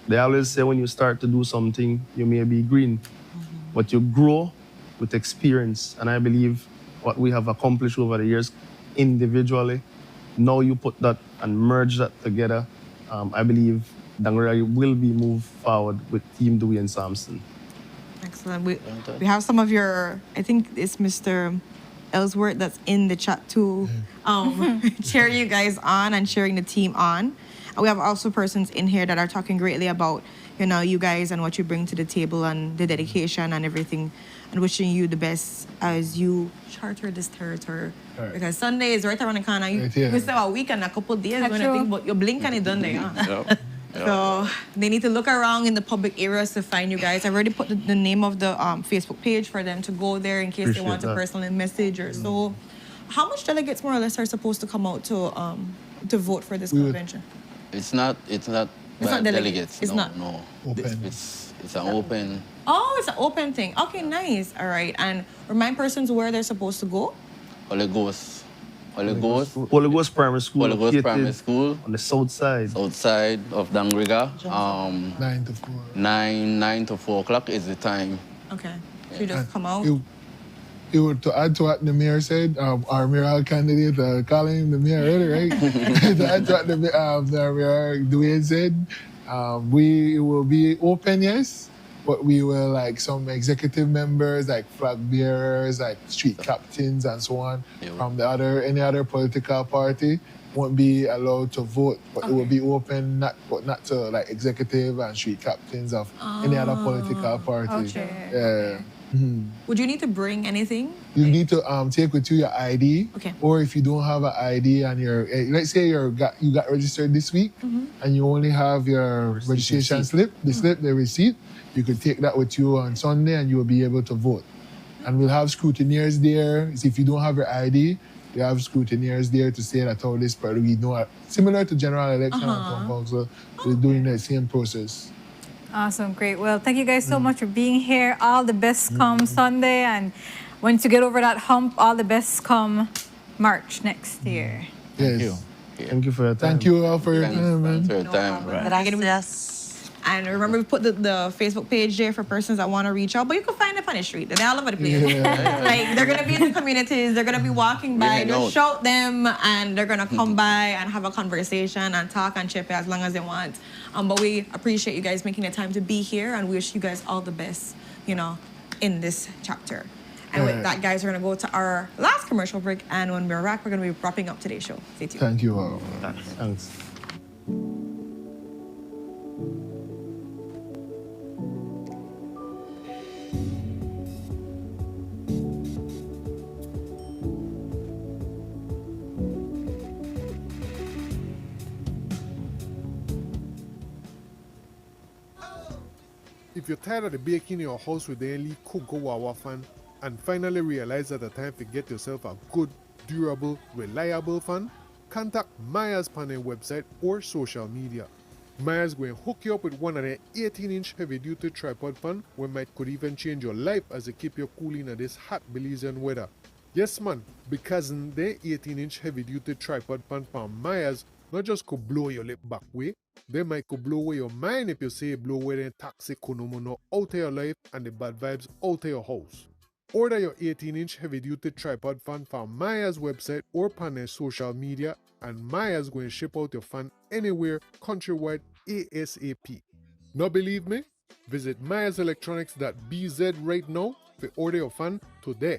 They always say when you start to do something, you may be green, but you grow with experience. And I believe what we have accomplished over the years individually, now you put that and merge that together, I believe Dangriga will be moved forward with Team Dwayne Sampson. Excellent. We have some of your, I think it's Mr. Ellsworth that's in the chat too, cheering you guys on and cheering the team on. And we have also persons in here that are talking greatly about, you guys and what you bring to the table and the dedication and everything, and wishing you the best as you charter this territory. Right. Because Sunday is right around the corner. You still have a week and a couple of days when I think about your blink and it's done there. Yep. So they need to look around in the public areas to find you guys. I've already put the name of the Facebook page for them to go there in case they want to personally message or so. How much delegates more or less are supposed to come out to vote for this convention? It's not delegates. It's not. No. Open. It's an open. Oh, it's an open thing. Okay, nice. All right. And remind persons where they're supposed to go. Holy Ghost Primary School. Holy Ghost Primary School. On the south side. South side of Dangriga. 9 to 4. 9 to 4 o'clock is the time. Okay. So you just come out. To add to what the mayor said, our mayoral candidate, calling him the mayor already, right? To add to what the mayor Dwayne said, we will be open, yes, but we will some executive members, like flag bearers, like street captains and so on, from any other political party won't be allowed to vote, but it will be open, not to executive and street captains of any other political party. Okay. Yeah. Mm-hmm. Would you need to bring anything? You need to take with you your ID. Okay. Or if you don't have an ID and let's say you got registered this week and you only have your registration slip, the receipt, you could take that with you on Sunday and you will be able to vote. And we'll have scrutineers there. So if you don't have your ID, we have scrutineers there to say that this part we know similar to general election and town council, we're doing the same process. Awesome, great. Well, thank you guys so much for being here. All the best come Sunday, and once you get over that hump, all the best come March next year. Yes. Thank you for your time. Thank you all for your time, man. For your time. Gracias. And remember, we put the Facebook page there for persons that want to reach out, but you can find them on the street. They're all over the place. Like, they're going to be in the communities, they're going to be walking by, just shout them, and they're going to come by and have a conversation and talk and chip as long as they want. But we appreciate you guys making the time to be here, and we wish you guys all the best, you know, in this chapter. And with that, guys, we're going to go to our last commercial break, and when we're back, we're going to be wrapping up today's show. Stay tuned. Thank you all. Thanks. If you're tired of the baking in your house with the only cook wawa fan and finally realize that the time to get yourself a good, durable, reliable fan, contact Maya's panel website or social media. Maya's going to hook you up with one of their 18-inch heavy-duty tripod fan where might could even change your life as it keep you cool in this hot Belizean weather. Yes man, because their 18-inch heavy-duty tripod fan from Maya's not just could blow your lip back way, they might could blow away your mind if you say blow away the toxic konomono out of your life and the bad vibes out of your house. Order your 18-inch heavy-duty tripod fan from Maya's website or on their social media, and Maya's going to ship out your fan anywhere countrywide ASAP. Not believe me? Visit mayaselectronics.bz right now to order your fan today.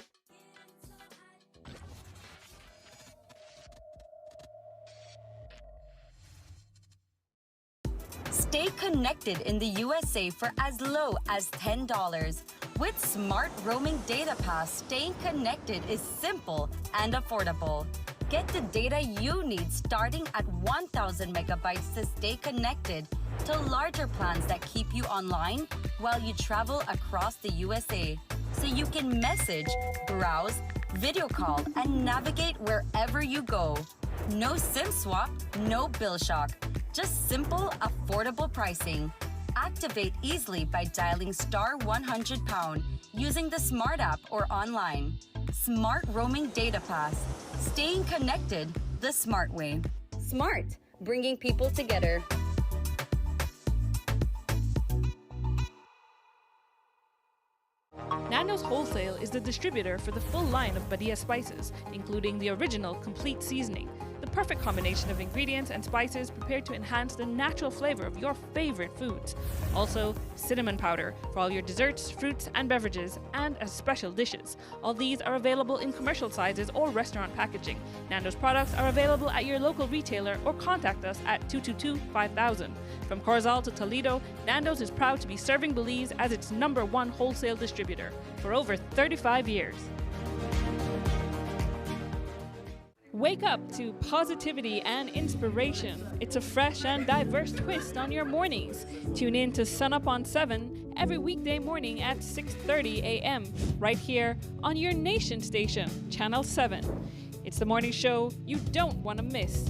Stay connected in the USA for as low as $10. With Smart Roaming Data Pass, staying connected is simple and affordable. Get the data you need starting at 1,000 megabytes to stay connected, to larger plans that keep you online while you travel across the USA. So you can message, browse, video call, and navigate wherever you go. No SIM swap, no bill shock. Just simple, affordable pricing. Activate easily by dialing *100# using the Smart app or online. Smart Roaming Data Pass. Staying connected the smart way. Smart, bringing people together. Nando's Wholesale is the distributor for the full line of Badia spices, including the original complete seasoning, the perfect combination of ingredients and spices prepared to enhance the natural flavor of your favorite foods. Also, cinnamon powder for all your desserts, fruits, and beverages, and as special dishes. All these are available in commercial sizes or restaurant packaging. Nando's products are available at your local retailer or contact us at 222-5000. From Corozal to Toledo, Nando's is proud to be serving Belize as its #1 wholesale distributor for over 35 years. Wake up to positivity and inspiration. It's a fresh and diverse twist on your mornings. Tune in to Sunup on 7 every weekday morning at 6:30 a.m. right here on your nation station, Channel 7. It's the morning show you don't want to miss.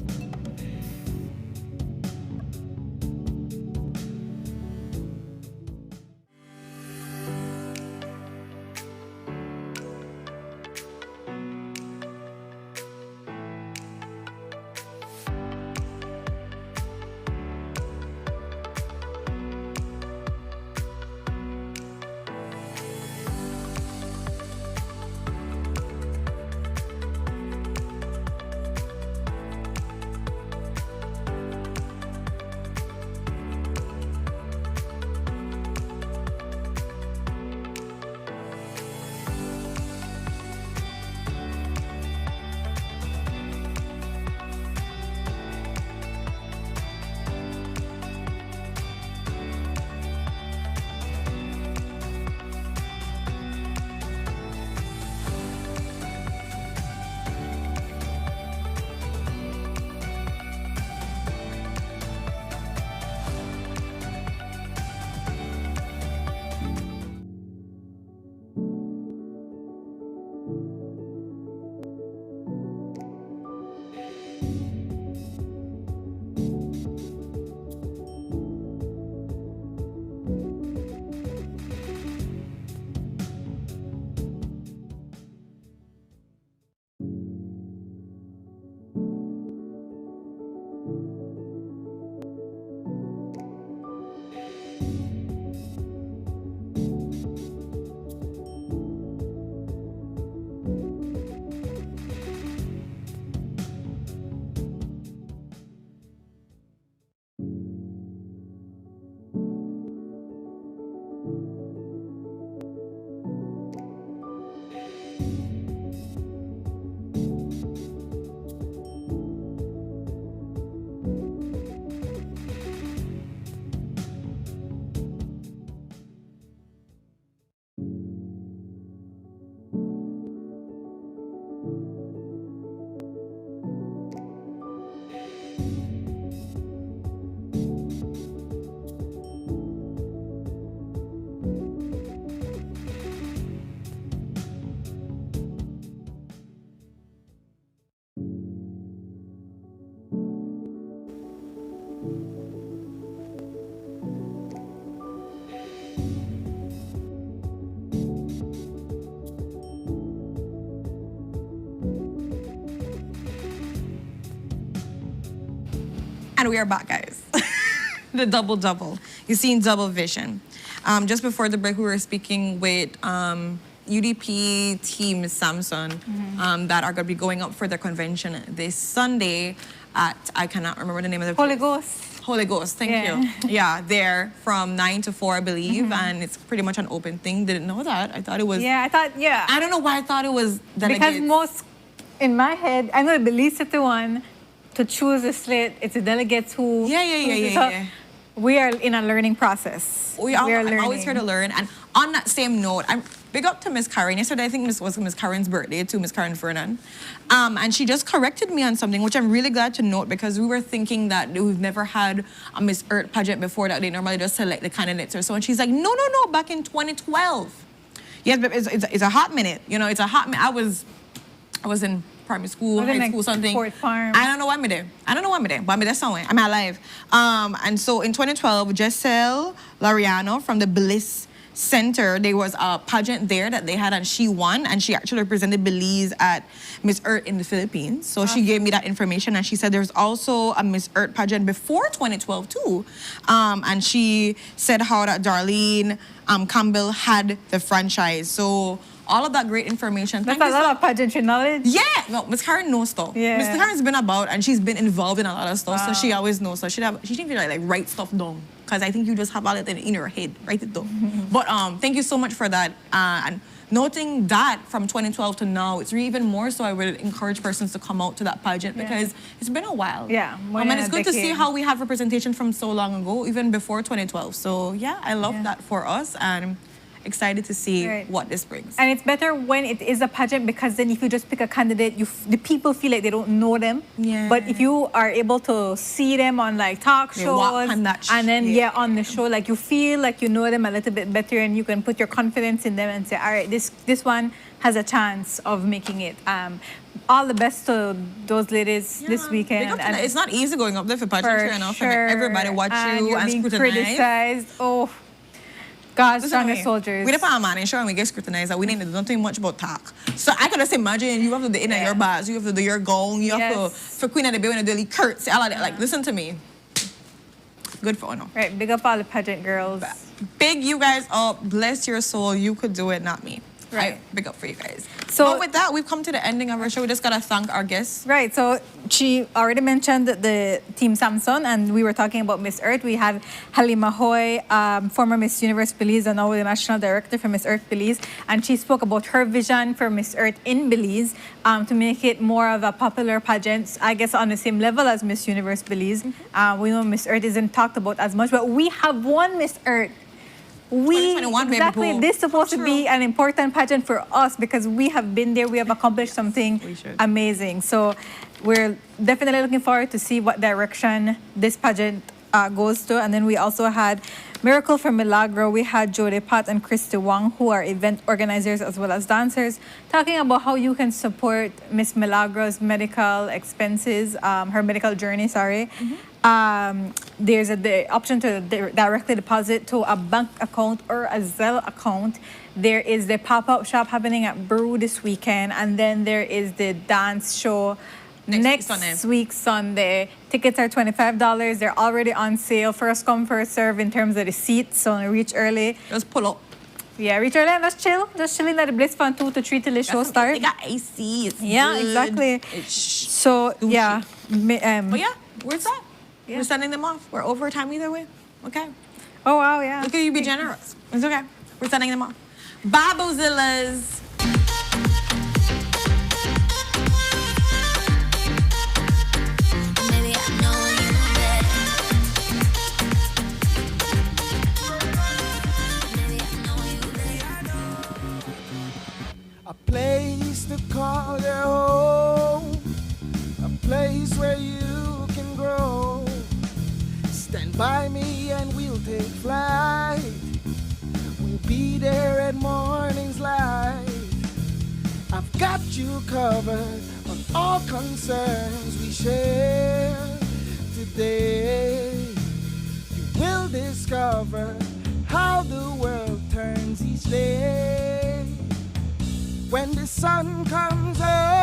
And we are back, guys. The double. You've seen double vision. Just before the break, we were speaking with UDP Team Samson that are going to be going up for their convention this Sunday at, I cannot remember the name of the Holy place. Holy Ghost, thank you. Yeah, there from 9 to 4, I believe, and it's pretty much an open thing. Didn't know that. I thought it was... Yeah, I don't know why I thought it was delegates. Because most, in my head, I know the Belize City one, to choose a slate, it's the delegates who... Yeah. We are in a learning process. I'm always here to learn. And on that same note, I'm big up to Miss Karen. Yesterday, I think this was Miss Karen's birthday too, Miss Karen Fernan. And she just corrected me on something, which I'm really glad to note, because we were thinking that we've never had a Miss Earth pageant before, that they normally just select the candidates or so. And she's like, no, back in 2012. Yes, but it's a hot minute. You know, it's a hot minute. I was in primary school, high school, something. I don't know why I'm there. But I'm there somewhere. I'm alive. And so in 2012, Jessel Lariano from the Belize Center, there was a pageant there that they had, and she won, and she actually represented Belize at Miss Earth in the Philippines. So she gave me that information, and she said there's also a Miss Earth pageant before 2012 too. And she said how that Darlene Campbell had the franchise. So all of that great information. That's a lot of pageantry knowledge. Yeah. No, Miss Karen knows stuff. Yeah. Miss Karen's been about, and she's been involved in a lot of stuff, so she always knows. So she should like write stuff down, because I think you just have all it in your head. Write it down. But thank you so much for that. And noting that from 2012 to now, it's really even more so I would encourage persons to come out to that pageant, because it's been a while. Yeah. And it's good to see how we have representation from so long ago, even before 2012. So yeah, I love that for us, and excited to see what this brings. And it's better when it is a pageant, because then if you just pick a candidate, the people feel like they don't know them. Yeah. But if you are able to see them on like talk shows, and then on the show, like you feel like you know them a little bit better, and you can put your confidence in them and say, all right, this one has a chance of making it. All the best to those ladies this weekend. And it's not easy going up there for pageantry and everybody watch you and being scrutinize. criticized. Oh. God's strongest soldiers. We depend on man and we get scrutinized, we need to don't think much about talk. So I could just imagine you have to do in your bars, you have to do your gown, you have to, for Queen of the Bay, when you do curtsy, all of that. Like, listen to me. Good for honor. Right, big up all the pageant girls. Big you guys up, bless your soul, you could do it, not me. Right. Big up for you guys. So but with that, we've come to the ending of our show. We just gotta thank our guests. Right. So she already mentioned the Team Samson, and we were talking about Miss Earth. We have Halima Hoy, former Miss Universe Belize, and now the National Director for Miss Earth Belize. And she spoke about her vision for Miss Earth in Belize to make it more of a popular pageant, I guess on the same level as Miss Universe Belize. We know Miss Earth isn't talked about as much, but we have one Miss Earth. This is supposed to be an important pageant for us, because we have been there, we have accomplished something amazing. So we're definitely looking forward to see what direction this pageant goes to. And then we also had Miracle from Milagro. We had Jode Pat and Christy Wang, who are event organizers as well as dancers, talking about how you can support Miss Milagro's medical expenses, her medical journey, There's the option to directly deposit to a bank account or a Zelle account. There is the pop-up shop happening at Brew this weekend, and then there is the dance show next week Sunday. Tickets are $25. They're already on sale. First come, first serve in terms of the seats, so reach early. Just pull up. Yeah, reach early and just chill. Just chilling at the Bliss Fund 2 to 3 till the show starts. They got AC. It's yeah, good. exactly. So, yeah. But yeah, where's that? Yeah. We're sending them off. We're over time either way. Okay. Oh, wow, yeah. Look at you be generous. It's okay. We're sending them off. Bye, Bozillas. A place to call your home, a place where you can grow. Stand by me and we'll take flight. We'll be there at morning's light. I've got you covered on all concerns we share today. You will discover how the world turns each day. When the sun comes up